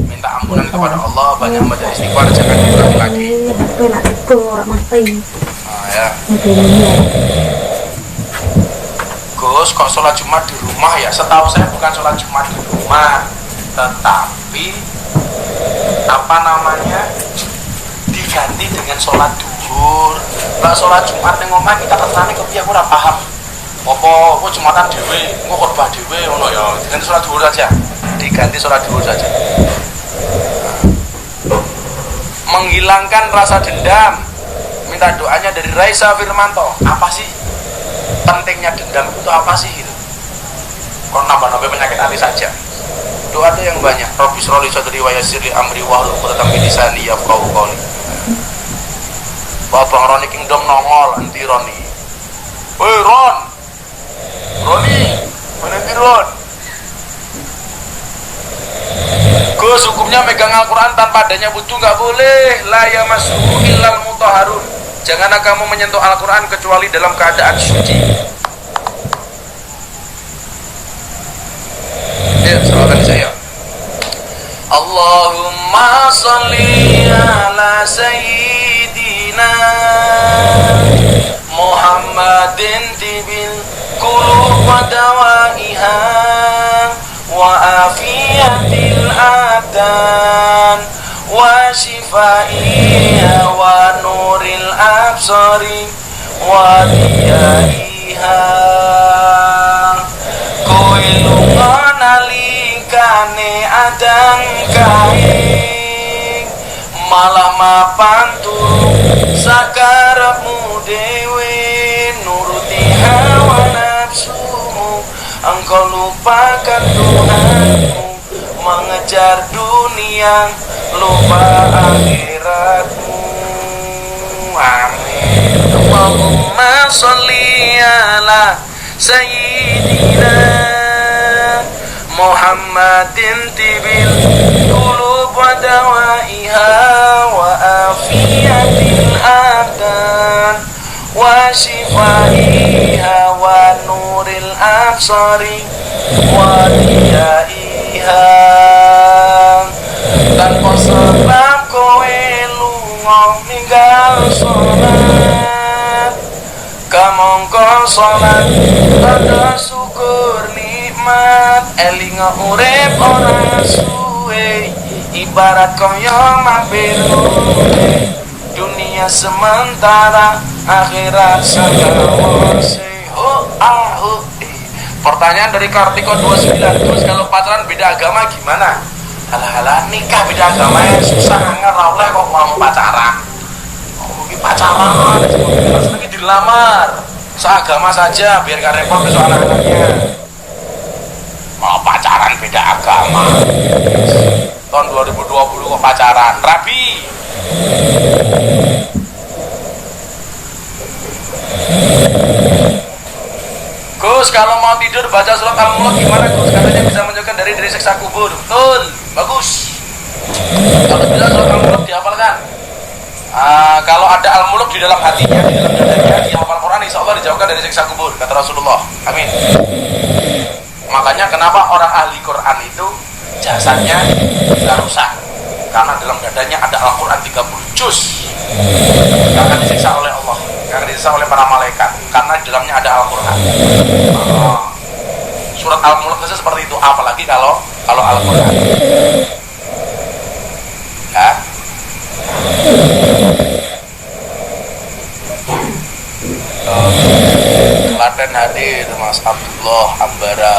minta ampunan kepada Allah, banyak baca istighfar, jangan diulangi lagi. Ya. Gus, kok sholat Jumat di rumah ya? Setahu saya bukan sholat Jumat di rumah, tetapi apa namanya diganti dengan sholat duhur. Lah sholat Jumat yang ngomong kita tertarik tapi aku ora paham. Apa Jumatan dhewe, engko khotbah dhewe ngono ya. Diganti sholat duhur saja. Diganti sholat duhur saja. Menghilangkan rasa dendam. Minta doanya dari Raisa Firmanto. Apa sih pentingnya dendam itu apa sih gitu? Kok nambah-nambah penyakit hati saja. Doa itu yang banyak. Rabbi shroli sadri wa yassir li amri wahlul 'uqdatam min lisani yafqahu qawli. Bang Roni Kingdom nongol anti Roni. Woi Ron, Roni, mana Ron? Gus, hukumnya megang Al-Quran tanpa adanya wudu nggak boleh. La yamassuhu illal mutahharun. Janganlah kamu menyentuh Al-Quran kecuali dalam keadaan suci. Ya, silakan saya. Allahumma sholli ala sayyidina Muhammadin tibil qulub wa dawaiha wa afiyatil abdan wa shifaiha wa nuril absari wa diyaiha. Kowe lunga nalikane adang kae malah mapan turu sakarepmu dewe nuruti hawa nafsumu. Engkau lupakan Tuhanmu, mengejar dunia, lupa akhiratmu. Amin. Allahumma sholli ala sayyidina Muhammadin tibil qulub wa dawaiha wa afiyatil abdan wa shifaiha wa nuril absari wa diyaiha. Tanpa sebab kowe lunga ninggal sholat, kamangka sholat tanda syukur nikmat. Elinga urip ora suwe, ibarat kaya mampir dunia sementara, akhirat sakawase. Pertanyaan dari Kartiko 29. Terus kalau pacaran beda agama gimana? Halah nikah beda agama ya susah, nggak oleh kok mau pacaran. Mungkin pacaran, lagi dilamar seagama saja biar gak repot besok anak-anaknya. Mau pacaran beda agama, tahun 2020 kok pacaran. Rabi. Gus, kalau mau tidur baca surat Al-Mulk gimana Gus? Katanya bisa menjauhkan dari siksa kubur. Betul, bagus. Kalau bisa surat Al-Mulk dihafalkan. Kalau ada Al-Mulk di dalam hatinya, di dalam dadanya, dihafal Quran, insya Allah dijauhkan dari siksa kubur, kata Rasulullah. Amin. Makanya kenapa orang ahli Quran itu jasadnya tidak rusak, karena dalam dadanya ada Al-Quran 30 juz. Karena disiksa oleh Allah, karena disiksa oleh para malaikat, karena di dalamnya ada Al-Quran. Surat Al-Mulk saja seperti itu, apalagi kalau Al-Quran. Ya. Klaten hadir Mas Abdullah Ambara.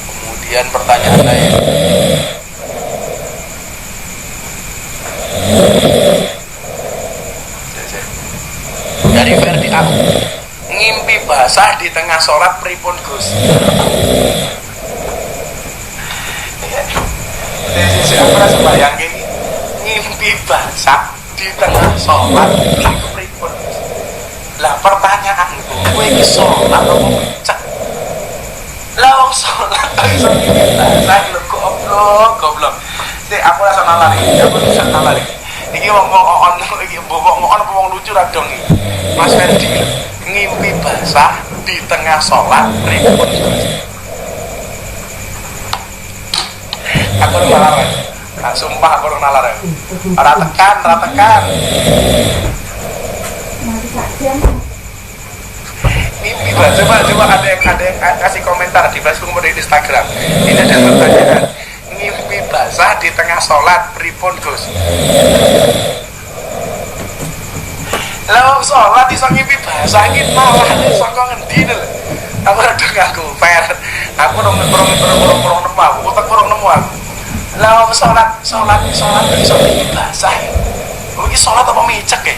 Kemudian pertanyaan lain. Dari Ferdi aku ngimpi basah di tengah sholat pripun Gus? Aku rasa bayang gini, ngimpi basah di tengah sholat pripun? Lah pertanyaanku, kowe iki sholat apa cek? Lah wong sholat iso ngimpi basah lho, goblok. Sik aku rasa nalar iki, aku rasa nalar iki. Iki wong on iki mbok ngono apa wong lucu ra dong iki. Mas Ferdi ngimpi basah di tengah sholat pripun? Aku nalar. Sumpah aku nalar. Ora tekan. Mimpi coba ada yang kasih komentar di Facebook maupun di Instagram. Ini ada pertanyaan. Ngimpi basah di tengah sholat pripun Gus? Lah sholat iso ngimpi basah iki malah saka ngendi lho. Aku ora ngaku fair. Aku kurang nemu aku, utek kurang nemu aku. Lah sholat iso ngimpi basah. Iki sholat apa micek ya?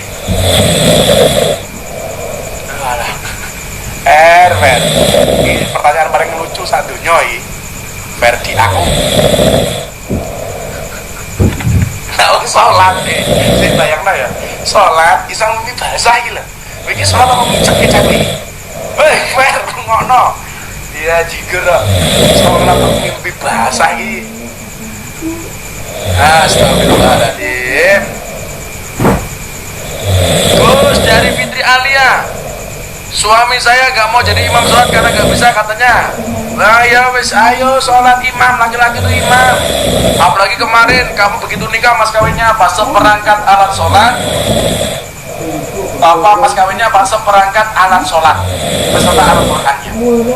Fer, ini pertanyaan paling lucu saat dunia ini. Ferdi aku. Nah, sholat nih, saya bayangkan ya. Sholat, isang mimpi basah ini lah. Ini sholat apa micek ini? Fer, ngono. Iya, jika lah. Sholat apa mimpi basah ini? Astagfirullahaladzim. Gus dari Fitri Alia, suami saya gak mau jadi imam sholat karena gak bisa katanya. Nah ya wis ayo sholat imam, laki-laki itu imam. Apalagi kemarin kamu begitu nikah mas kawinnya pas seperangkat alat sholat. Pas kawinnya pas seperangkat alat sholat beserta alat Qurannya.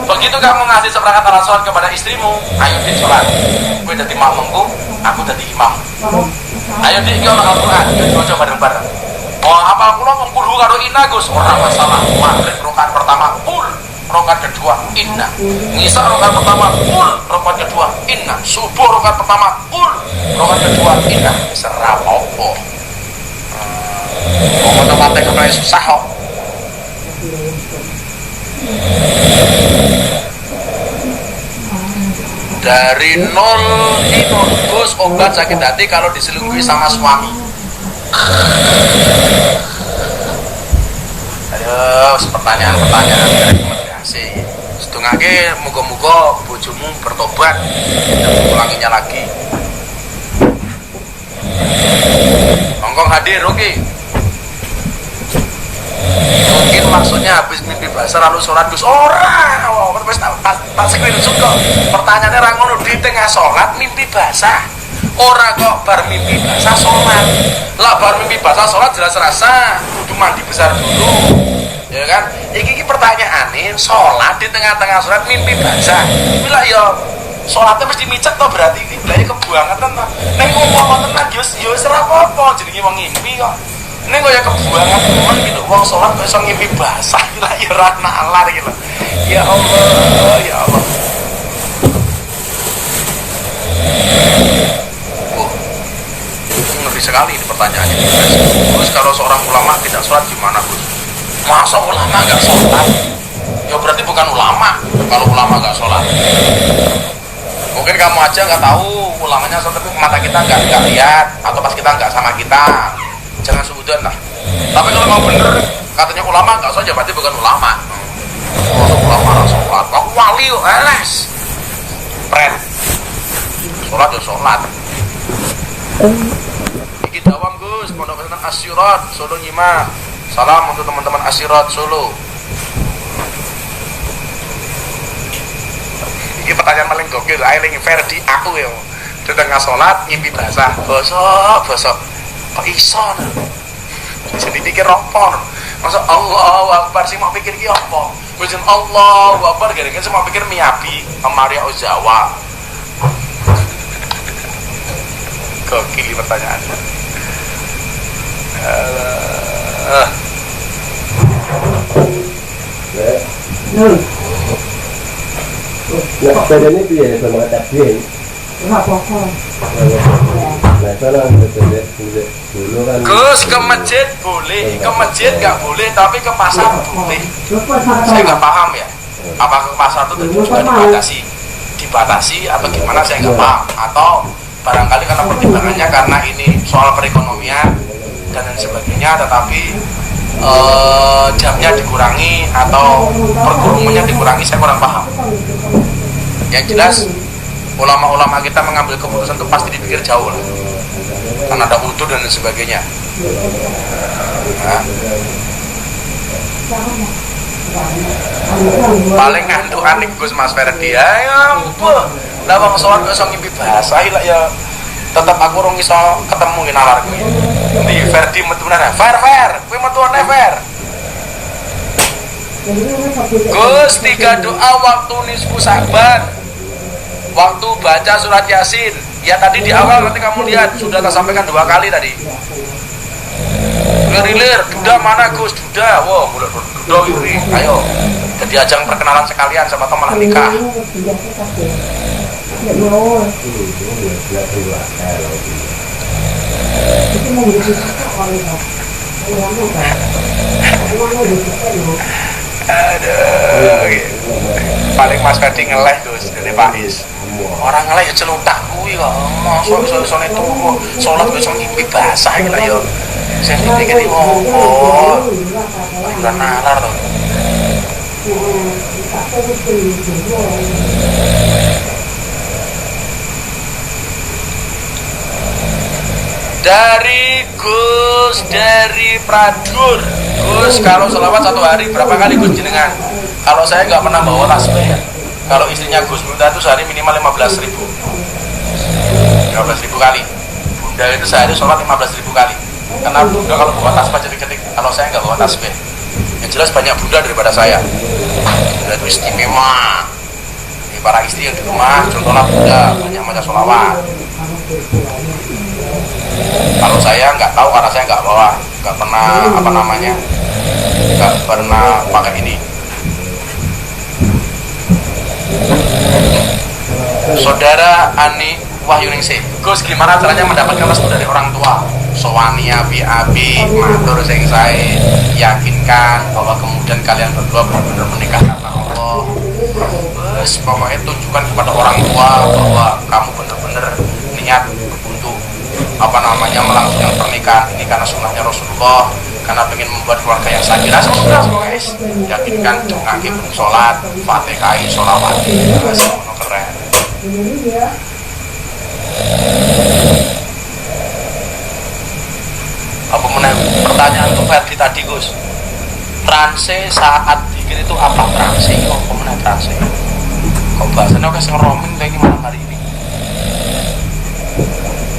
Begitu kamu ngasih seperangkat alat sholat kepada istrimu, ayo di sholat. Gue jadi makmumku, aku jadi imam. Ayo di iki ana Al-Quran, yuk coba bareng-bareng. Oh, apa kula wong kudu karo Ina Gus, ora masalah. Maghrib rakaat pertama full, rakaat kedua inna. Ngisa rakaat pertama full, rakaat kedua inna. Subuh rakaat pertama full, rakaat kedua inna. Serah apa. Ngomong mate kena susah kok. Dari nol Gus, obat sakit hati kalau diselingkuhi sama suami. Aduh, pertanyaan rekomendasi. Setengahnya moga-moga bojomu bertobat dan mengulanginya lagi. Hongkong hadir, oke. Mungkin maksudnya habis mimpi basah lalu sholat Gus. Terus tak screenshot kok. Pertanyaannya ra ngono, di tengah sholat mimpi basah. Ora kok bar mimpi basah sholat. Lah bar mimpi basah sholat jelas rasa kudu mandi besar dulu. Ya kan? Iki pertanyaane, sholat di tengah-tengah sholat mimpi basah. Bila ya sholatnya mesti micek to berarti iki. Lah ya kebuangetan to. Nek ngomong tenan yo ora apa-apa jenenge wong ngimpi kok. Nek kok ya kebuangan temen gitu wong sholat kok iso ngimpi basah. Lah ya ora nalar iki lho. Ya Allah, ya Allah. Ngeri sekali ini pertanyaannya. Terus kalau seorang ulama tidak sholat gimana Gus? Masa ulama gak sholat? Ya berarti bukan ulama kalau ulama gak sholat. Mungkin kamu aja nggak tahu ulamanya, tapi mata kita nggak lihat, atau pas kita nggak sama kita, jangan suudzon lah. Tapi kalau mau bener katanya ulama nggak saja, berarti bukan ulama. Ulama sholat, aku wali yuk, eles pren sholat ya sholat. Iki dawam Gus, pondok pesantren Asyirat Solo nyimak. Salam untuk teman-teman Asyirat Solo. Ini pertanyaan paling gokil, eling Ferdi aku ya. Di tengah sholat ngimpi basah, bosok kok iso nah. Bisa dipikir apa? Masa Allahu Akbar sih mau pikir ki apa? Kujen Allahu Akbar gara-gara semua pikir Miyabi, Maria Ozawa. Gokil pertanyaannya. Nah, sepeda ini tuh ya, sama takdir. Enggak pokok. Nah, sana dulu kan. Gus, ke masjid boleh, ke masjid nggak boleh, tapi ke pasar boleh. Saya nggak paham ya. Apakah ke pasar itu juga dibatasi atau gimana, saya nggak paham. Atau barangkali karena pertimbangannya karena ini soal perekonomian dan lain sebagainya, tetapi jamnya dikurangi atau perkerumunnya dikurangi, saya kurang paham. Yang jelas ulama-ulama kita mengambil keputusan itu pasti dipikir jauh lah, karena ada utuh dan lain sebagainya. Nah, paling ngantuk anik Gus Mas Ferdi ya ampun. Lah wong sholat kok iso ngimpi basah lah ya. Tetep aku rong iso ketemu ki nalar kuwi. Ndi Ferdi metu nang Fer, kuwi metu nang Fer. Gus, 3 doa waktu nisfu Sa'ban. Waktu baca surat Yasin. Ya tadi di awal nanti kamu lihat sudah saya sampaikan 2 kali tadi. Ngerilir, duda mana Gus? Duda, wow, mulai duda ini, ayo. Jadi ajang perkenalan sekalian, sama teman malah nikah. Aduh, paling Mas Ferdi ngeleh Gus dari Pak Is. Orang ngeleh ya celutak kuwi kok. Mosok itu sholat iso ngimpi basah iki lah ya. Sing dipikiri opo? Ora nalar to. Dari Gus, dari Pradur. Gus, kalau selawat 1 hari berapa kali Gus jenengan? Kalau saya nggak pernah bawa tasbih ya. Kalau istrinya Gus minta itu sehari minimal 15.000 kali. Bunda itu sehari sholat 15.000 kali. Karena bunda kalau bawa tasbih ketik-ketik, kalau saya nggak bawa tasbih. Yang jelas banyak bunda daripada saya. Bunda itu istimewa. Ini para istri yang di rumah, contohnya bunda banyak baca sholawat. Kalau saya nggak tahu karena saya nggak bawa, nggak pernah nggak pernah pakai ini. Saudara Ani Wahyuningsih, Gus gimana caranya mendapatkan restu dari orang tua? Sowani api matur sing sae, yakinkan bahwa kemudian kalian berdua benar-benar menikah karena Allah. Terus pokoknya tunjukkan kepada orang tua bahwa kamu benar-benar niat untuk melangsungkan pernikahan ini karena sunnahnya Rasulullah, karena ingin membuat keluarga yang sakinah. Semoga guys, yakinkan dongake sholat, fatihah, sholawat, semoga keren. Apa meneh pertanyaan untuk Ferdi tadi Gus, transe saat dikir itu apa transe? Apa meneh transe? Kok bahasanya kayak ngeroming kayak gimana hari ini?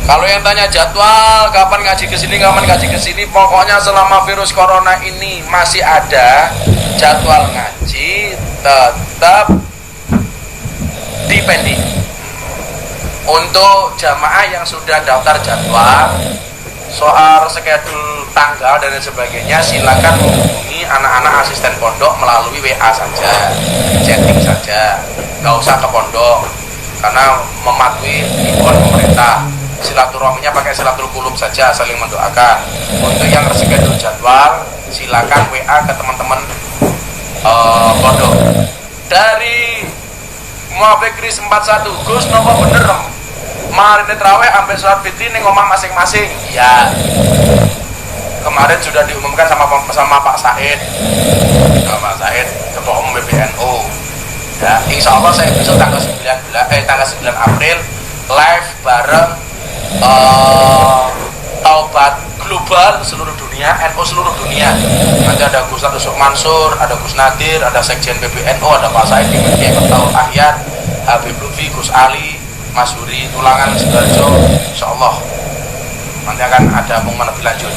Kalau yang tanya jadwal kapan ngaji kesini, pokoknya selama virus corona ini masih ada jadwal ngaji tetap dipending. Untuk jamaah yang sudah daftar jadwal, soal schedule tanggal dan sebagainya, silakan menghubungi anak-anak asisten pondok melalui WA saja, chatting saja, nggak usah ke pondok karena mematuhi himbauan pemerintah. Silaturahminya pakai silatul qulub saja, saling mendoakan. Untuk yang schedule jadwal, silakan WA ke teman-teman pondok. Dari semua Kris 41. Gus nopo bener dong? Marine terawih ambil sholat fitri ning omah masing-masing. Ya. Kemarin sudah diumumkan sama Pak Said. Pak Said, Ketua Umum PBNU. Ya, insya Allah saya besok tanggal 9 April live bareng Taubat Global seluruh dunia, NU seluruh dunia. Nanti ada Gus Yusuf Mansur, ada Gus Nadir, ada Sekjen PBNU, ada Pak Said di Media Ketua Ahyar, Habib Lutfi, Gus Ali, Mas Huri, Tulangan, Sidoarjo. Insya Allah nanti akan ada pengumuman lebih lanjut.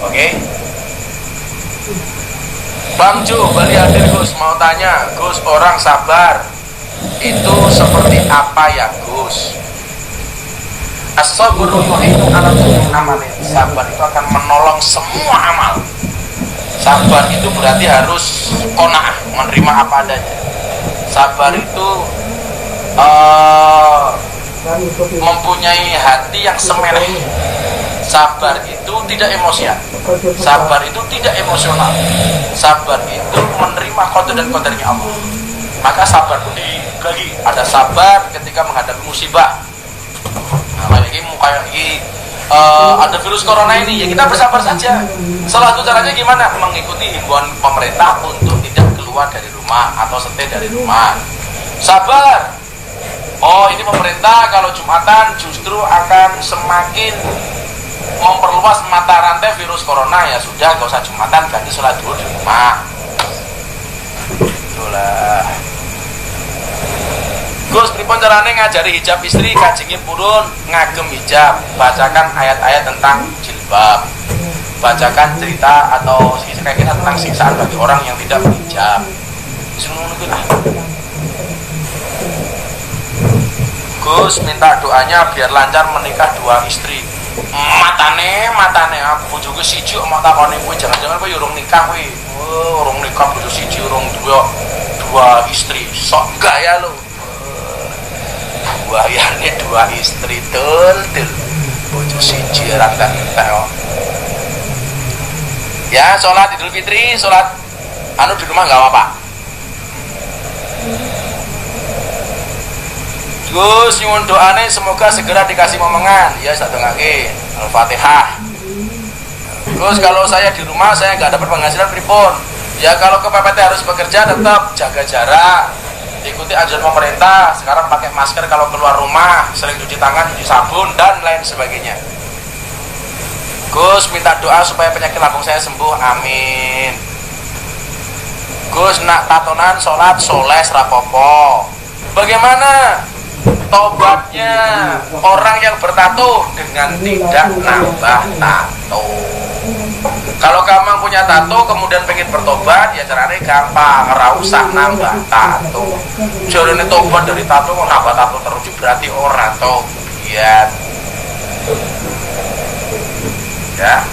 Oke? Bang Jo, Bali hadir Gus, mau tanya, Gus, orang sabar itu seperti apa ya Gus? As-sabru yu'inu ala kulli amalin. Sabar itu akan menolong semua amal. Sabar itu berarti harus qanaah, menerima apa adanya. Sabar itu mempunyai hati yang semeleh. Sabar itu tidak emosian. Sabar itu tidak emosional. Sabar itu menerima qada dan qadarnya Allah. Maka sabar pun dibagi. Ada sabar ketika menghadapi musibah. Nah, kayak ini ada virus corona ini, ya kita bersabar saja. Salah satu caranya gimana? Mengikuti himbauan pemerintah untuk tidak keluar dari rumah atau stay dari rumah. Sabar. Oh, ini pemerintah kalau Jumatan justru akan semakin memperluas mata rantai virus corona. Ya sudah, gak usah Jumatan, ganti sholat zuhur di rumah. Itulah. Gus, pripun carane ngajari hijab istri kajengin purun ngagem hijab, bacakan ayat-ayat tentang jilbab, bacakan cerita atau kayak kita tentang siksaan bagi orang yang tidak berhijab. Gus minta doanya biar lancar menikah 2 istri. Matane aku juga siji mau takoni kowe jangan-jangan kowe urung nikah kowe. Oh, urung nikah bojo siji urung 2 istri. Sok gaya lo. Bayarnya 2 istri tul bojo siji orang tak ya. Sholat Idul Fitri, sholat di rumah nggak apa-apa. Gus nyuwun doane semoga segera dikasih momongan. Ya satu ngake Al-Fatihah. Gus, kalau saya di rumah saya nggak dapat penghasilan pripun? Ya kalau kepepet harus bekerja tetap jaga jarak, ikuti anjuran pemerintah. Sekarang pakai masker kalau keluar rumah, sering cuci tangan, cuci sabun dan lain sebagainya. Gus minta doa supaya penyakit lambung saya sembuh, amin. Gus nak tatonan sholat soleh rapopo. Bagaimana tobatnya orang yang bertato? Dengan tidak nambah tato. Kalau kamu punya tato kemudian pengen bertobat, ya caranya gampang, ora usah nambah tato. Jarane tobat dari tato kok nambah tato terus berarti ora tobat. Ya.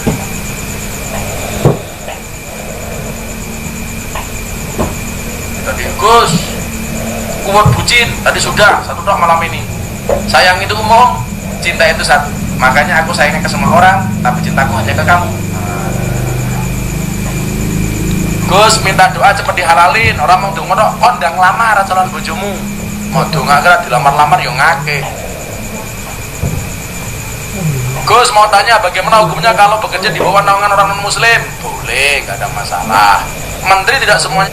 Tadi Gus kuat bucin, tadi sudah satu doang malam ini. Sayang itu umum, cinta itu satu. Makanya aku sayangnya ke semua orang, tapi cintaku hanya ke kamu. Gus minta doa cepat dihalalin. Orang mau dongo tok kondang lamar calon bojomu. Mau donga kira dilamar-lamar yo ngake. Gus mau tanya bagaimana hukumnya kalau bekerja di bawah naungan orang non muslim? Boleh, gak ada masalah. Menteri tidak semuanya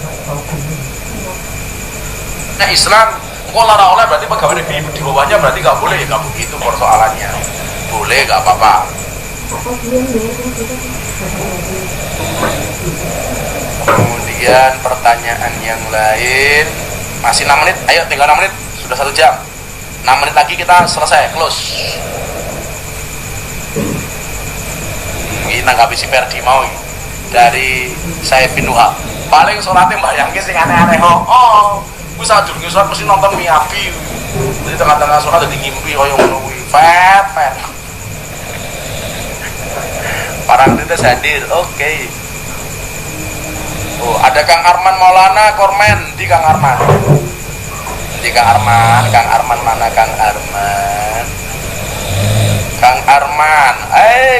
Islam. Kok lara oleh berarti pegawai di bawahnya berarti gak boleh? Ya gak begitu persoalannya. Boleh, gak apa-apa. Kemudian pertanyaan yang lain. Masih 6 menit, ayo tinggal 6 menit. Sudah 1 jam. 6 menit lagi kita selesai, close. Ini nanggapi si Perdi mau dari saya Pinuha. Paling sholatnya bayangin sing aneh-aneh. Gue saat dulu sholat mesti nonton Miyabi. Jadi tengah-tengah sholat jadi ngimpi yang menunggu fet. Parang itu hadir, oke. Oh, ada Kang Arman Maulana Kormen di Kang Arman. Di Kang Arman mana Kang Arman? Kang Arman,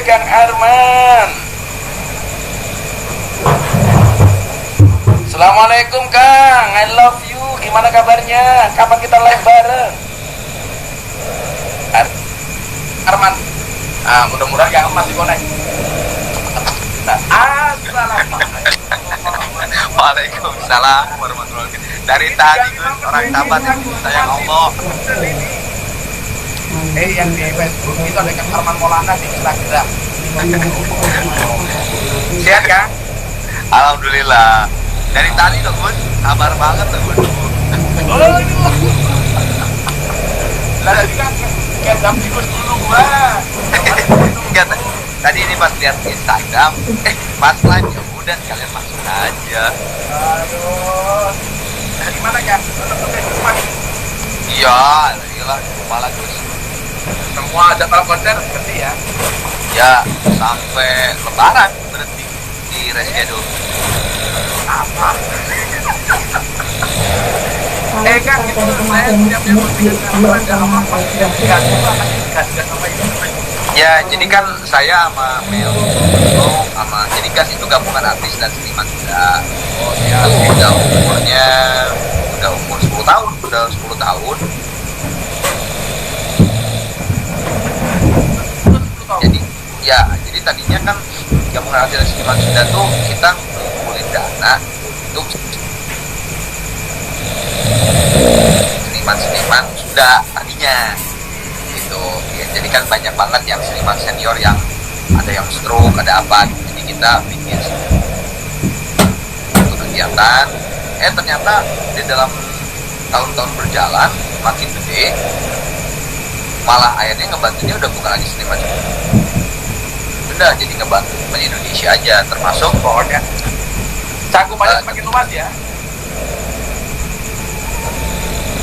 Kang Arman. Assalamualaikum Kang, I love you gimana kabarnya? Kapan kita live bareng? Arman. Mudah-mudahan yang masih connect. Assalamualaikum. Waalaikumsalam warahmatullahi wabarakatuh. Dari tadi Gus, orang tabat sayang Allah. Yang di Facebook itu ada Kang Arman Maulana di Instagram. Sehat kan? Alhamdulillah. Dari tadi loh Gus, kabar banget loh Gus. Aduh. Lah tadi kan kayak jam di Gus dulu gua. Enggak, tadi ini pas lihat Instagram, pas live ya udah sekalian masuk aja. Aduh. Gimana kan? Tetap ke Facebook Mas? Iya, gila, malah Gus. Semua jadwal konser berarti ya? Ya, sampai lebaran berhenti di reschedule. Apa? Kan itu saya setiap dia berpikir ada apa yang diganti apa itu? Ya, jadi kan saya sama Mel sama jadi Gas itu gabungan artis dan seniman juga. Oh ya, Udah umurnya udah umur 10 tahun, udah 10 tahun. Jadi ya, jadi tadinya kan gabungan artis dan seniman sudah tuh kita ngumpulin dana untuk seniman sudah tadinya gitu ya, jadi kan banyak banget yang seniman senior yang ada yang stroke, ada apa, jadi kita bikin untuk kegiatan. Ternyata di dalam tahun-tahun berjalan makin gede, malah akhirnya ngebantunya udah bukan lagi seniman, udah jadi ngebantu Indonesia aja, termasuk pokoknya cakupannya semakin luas ya.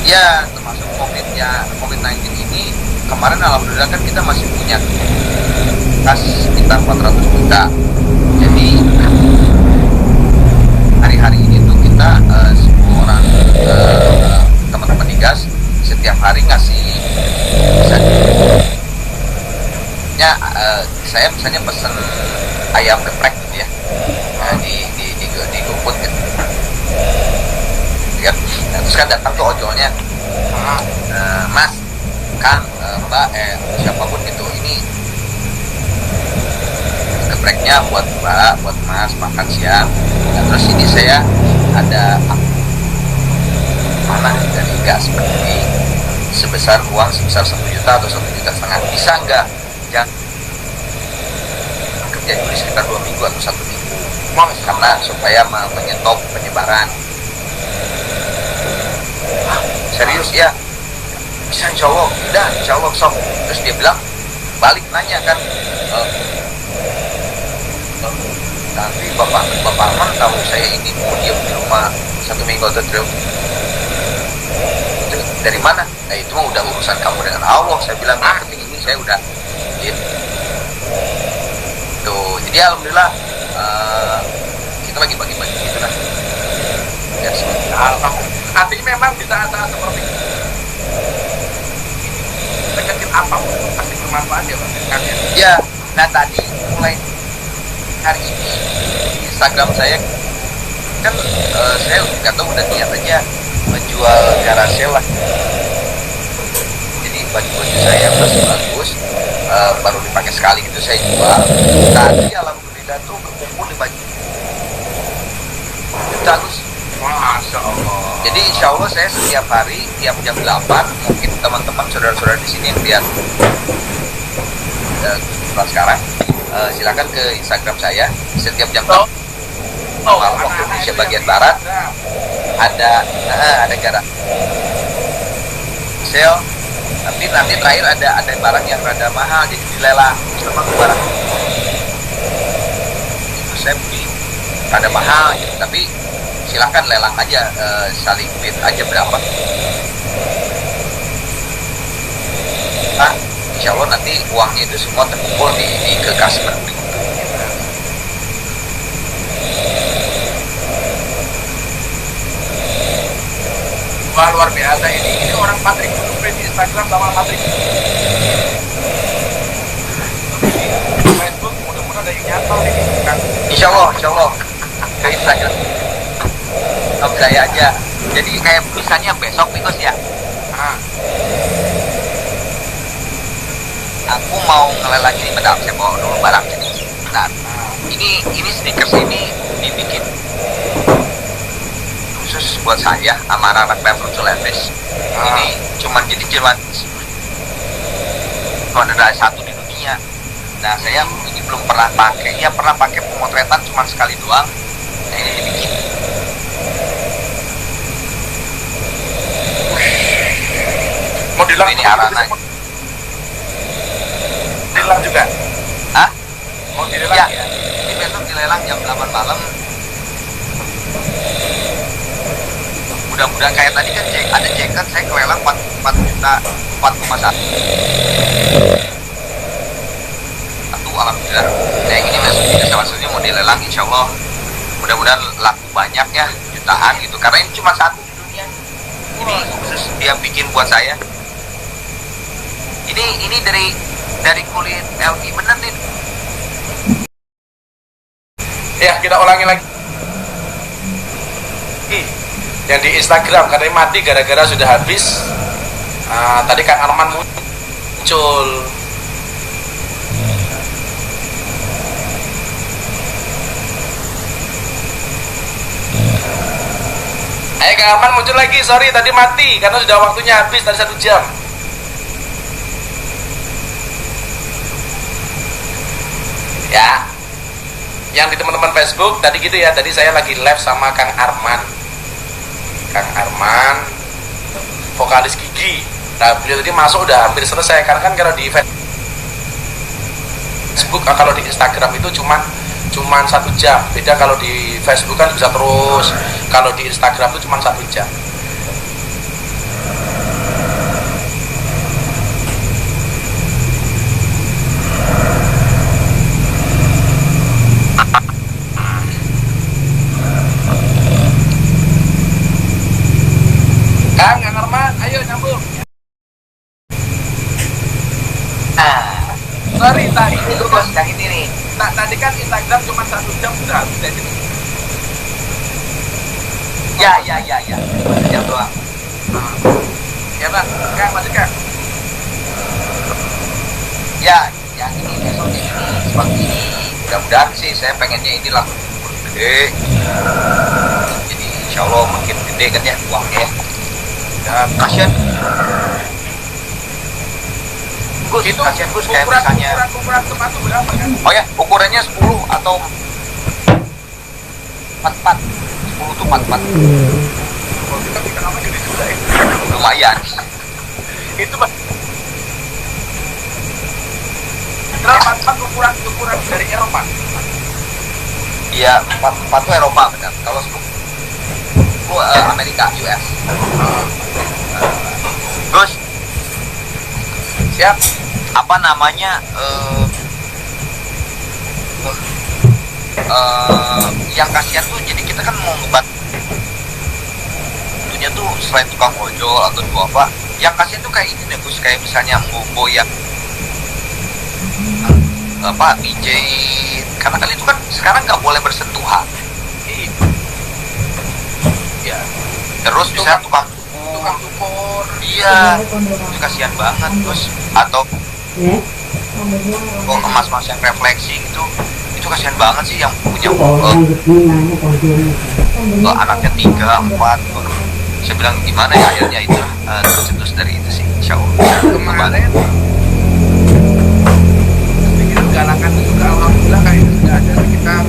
Ya, termasuk COVID-19 ini kemarin alhamdulillah kan kita masih punya kas sekitar 400 juta. Jadi hari-hari ini tuh kita semua orang teman-teman di Gas setiap hari ngasih misalnya saya misalnya pesen ayam geprek gitu ya, di GoFood gitu. Ya, nah, terus kan datang tuh ojolnya, Mas, Kang, Mbak, siapapun gitu, ini gepreknya buat Mbak, buat Mas makan siang. Nah, terus ini saya ada mana dari Gas seperti sebesar uang sebesar 1 juta atau 1,5 juta, bisa nggak? Jangan kerja dulu sekitar 2 minggu atau 1 minggu, karena supaya menyetop penyebaran. Serius ya, bisa insya Allah, udah insya Allah sok. Terus dia bilang balik nanya kan, tapi bapak Arman tahu saya ini mau diam di rumah 1 minggu atau 3 minggu, itu dari mana? Nah itu mah udah urusan kamu dengan Allah, saya bilang. Yang penting ini saya udah gitu. Tuh, jadi alhamdulillah kita bagi-bagi gitu lah. Ya, alhamdulillah. Artinya memang di saat-saat seperti ini sekecil apapun pasti bermanfaat ya Pak. Ya, nah tadi mulai hari ini di Instagram saya kan saya nggak tahu udah niat aja menjual garage lah. Jadi baju-baju saya masih bagus, baru dipakai sekali gitu saya jual. Tadi alhamdulillah tuh kekumpul 5 juta Gus. Masya Allah. Jadi insya Allah saya setiap hari, tiap jam 8, mungkin teman-teman, saudara-saudara di sini yang lihat sekarang, silakan ke Instagram saya. Setiap jam 8 malam waktu Indonesia bagian Barat ada garage sale. Tapi nanti terakhir ada barang yang rada mahal, jadi dilelang sama barang itu saya beli rada mahal gitu, tapi silahkan lelang aja, saling bid aja berapa. Nah, insya Allah nanti uangnya itu semua terkumpul di ke customer. Wah luar biasa ini orang 4.000 di Instagram sama 4.000 di Facebook, mudah-mudahan ada yang nyantol nih kan. Insya Allah ke Instagram. Saya aja Jadi kayak misalnya besok nih Gus ya, Ah, aku mau ngelelang ini, bentar saya bawa dulu barang jadi. Bentar. Ini sneakers ini dibikin khusus buat saya sama anak level Levis. Ini cuman ada satu di dunia. Nah saya ini belum pernah pakai. Ya pernah pakai pemotretan cuman sekali doang. Nah ini dibikin. mau dilang Ini arana. dilang juga. Hah? Mau dilelang Ya. ya? Ini besok dilelang jam 8 malam. Mudah-mudahan kayak tadi kan ada jaket saya kelelang 4 juta 4,1. Satu alhamdulillah. Nah yang ini besok juga salah satunya mau dilelang insya Allah. Mudah-mudahan laku banyak ya, jutaan gitu. Karena ini cuma satu di dunia. Ini khusus dia bikin buat saya. Ini dari kulit LV bener nih. Ya kita ulangi lagi. Yang di Instagram katanya mati gara-gara sudah habis. Tadi Kang Arman muncul. Ayo Kang Arman muncul lagi, sorry tadi mati karena sudah waktunya habis tadi 1 jam. Ya, yang di teman-teman Facebook tadi gitu ya, tadi saya lagi live sama Kang Arman, vokalis Gigi. Nah beliau tadi masuk udah hampir selesai, karena kan kalau di Facebook, kalau di Instagram itu cuman 1 jam. Beda kalau di Facebook kan bisa terus, kalau di Instagram itu cuma 1 jam. Kang Arman, ayo nyambung. Sorry, tadi itu bos yang ini nih. Tadi kan Instagram cuma 1 jam sudah habis dari sini. Ya. 1 jam doang. Ya Pak, Kang, masih Kang. Ya, yang ini besok ini seperti ini. Mudah-mudahan sih saya pengennya ini langsung gede. Jadi insya Allah makin gede kan ya uangnya. Dan kasihan. Gus, Itu kasihan Gus kayak misalnya. ukuran sepatu berapa kan? Oh ya, ukurannya 10 atau 44. 10 tuh 44. Kalau kita bisa apa jadi sudah ya? Lumayan. Itu Pak. Kenapa 44 ukuran dari Eropa? Iya, 44 tuh Eropa benar. Kalau 10 Amerika, US. Gus, Siap. apa namanya yang kasihan tuh jadi kita kan mau ngebat tentunya tuh selain tukang ojol atau dua apa yang kasihan tuh kayak ini deh Gus, kayak misalnya Bobo yang apa pijit, karena kan itu kan sekarang nggak boleh bersentuhan. Iya. Terus bisa tukang cukur. iya, itu kasihan banget Gus. Atau emas-emas yang refleksi itu kasihan banget sih yang punya anaknya 3, 4. Saya bilang gimana ya akhirnya itu terus dari itu sih insya Allah. Kemarin sedikit galangan juga alhamdulillah kan itu sudah ada sekitar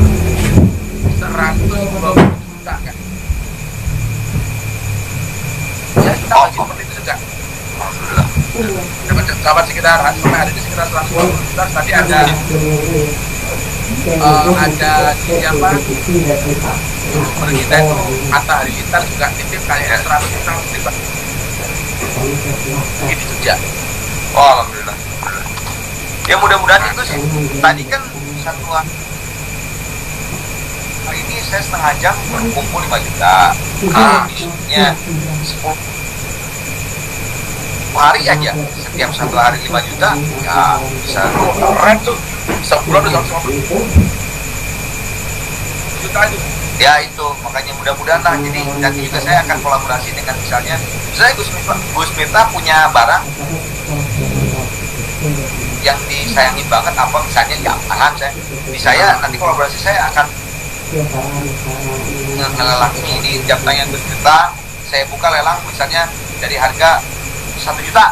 120 juta kan. Ya kita masih seperti itu juga. Alhamdulillah. Dapat sekitar sampai hari ini sekitar 120 juta. Tadi ada siapa per kita itu Atta Halilintar juga titip kayaknya 100 juta lebih. Begitu juga. Oh alhamdulillah. Ya mudah-mudahan itu sih. Tadi kan satu hari ini saya setengah jam berkumpul 5 juta. Bisnisnya 10 hari aja, setiap 1 hari 5 juta ya bisa keren tuh, sebulan udah 150. juta itu. Ya itu, makanya mudah-mudahan lah. Jadi nanti juga saya akan kolaborasi dengan misalnya Gus Miftah punya barang yang disayangi banget apa misalnya jam tangan saya nanti kolaborasi saya akan ngelelang ini jam tangan Gus Miftah, saya buka lelang misalnya dari harga 1 juta.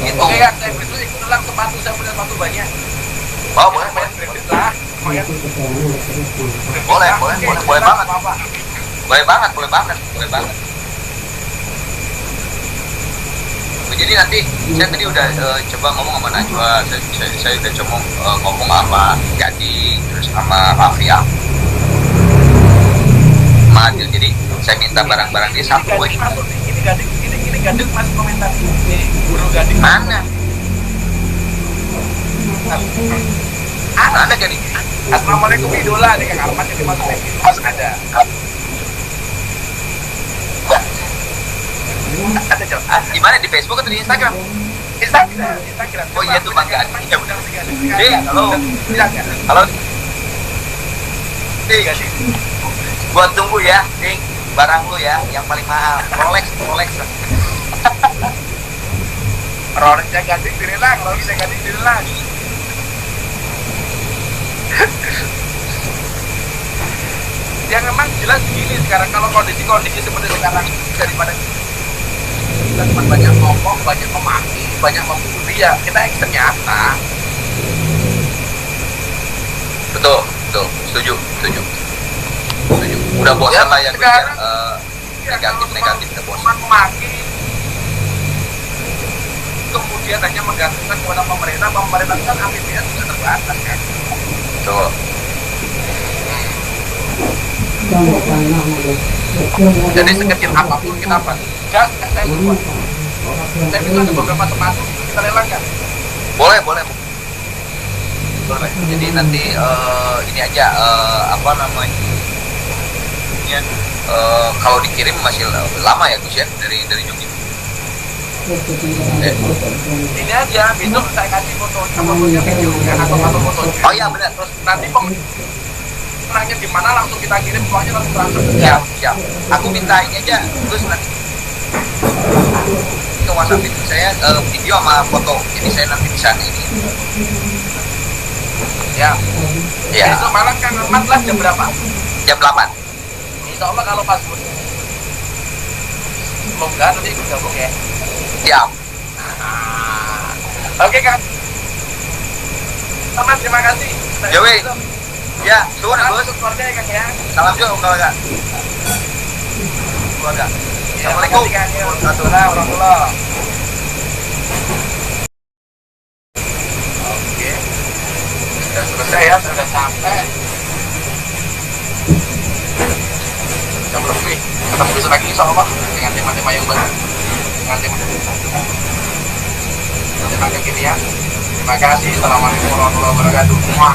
Itu Oke ya, saya beri ikut lelang sepatu, saya punya sepatu banyak. oh boleh Kredit lah. boleh banget jadi nanti saya tadi udah coba ngomong sama Najwa, saya udah coba ngomong sama Gading terus sama Rafia Madil, jadi saya minta barang-barang dia satu ini gading masih komentar ini guru gading mana ada Gading. Assalamualaikum idola nih Kang Arman, jadi masuk lagi pas ada coba Di mana, di Facebook atau di Instagram? Instagram. Oh iya tuh Bang Gading. Ya udah. Halo. Ding. Gua tunggu ya, Ding. Barang lu ya, yang paling mahal. Rolex. Rolexnya Gading direlang. Yang memang jelas begini sekarang, kalau kondisi seperti sekarang daripada kita cuma banyak ngomong, banyak memaki, banyak membuli, ya kita action nyata. Betul. Setuju. Udah bosan lah yang negatif udah bosan. Cuma memaki, kemudian hanya menggantungkan kepada pemerintah kan APBN sudah terbatas kan. Betul. Jadi sekecil apapun kita apa? Gas, saya support. Saya minta ada beberapa sepatu kita lelangkan. Boleh. Jadi nanti ini aja apa namanya? Kalau dikirim masih lama ya Gus ya dari Jogja. Ini aja, besok saya kasih foto sama punya videonya atau fotonya. Oh iya benar. Terus nanti orangnya di mana langsung kita kirim, uangnya langsung transfer. Siap. Aku minta ini aja, terus nanti ke WhatsApp itu saya video sama foto. Jadi saya nanti bisa ini. Ya. Ya. Besok malam Kang Ahmad lah jam berapa? Jam 8. Insya Allah kalau pas pun. Semoga nanti ikut gabung ya. Siap. Oke Kang. Ahmad, terima kasih. Jowi. Ya, suwun Gus. Keluarga ya Kang ya. Salam juga keluarga. Assalamualaikum warahmatullahi wabarakatuh. Oke. Sudah selesai ya, sudah sampai. Jam lebih. Ketemu besok lagi insya Allah dengan tema-tema yang baru. Dengan tema kekinian. Terima kasih. Assalamualaikum warahmatullahi wabarakatuh. Muah.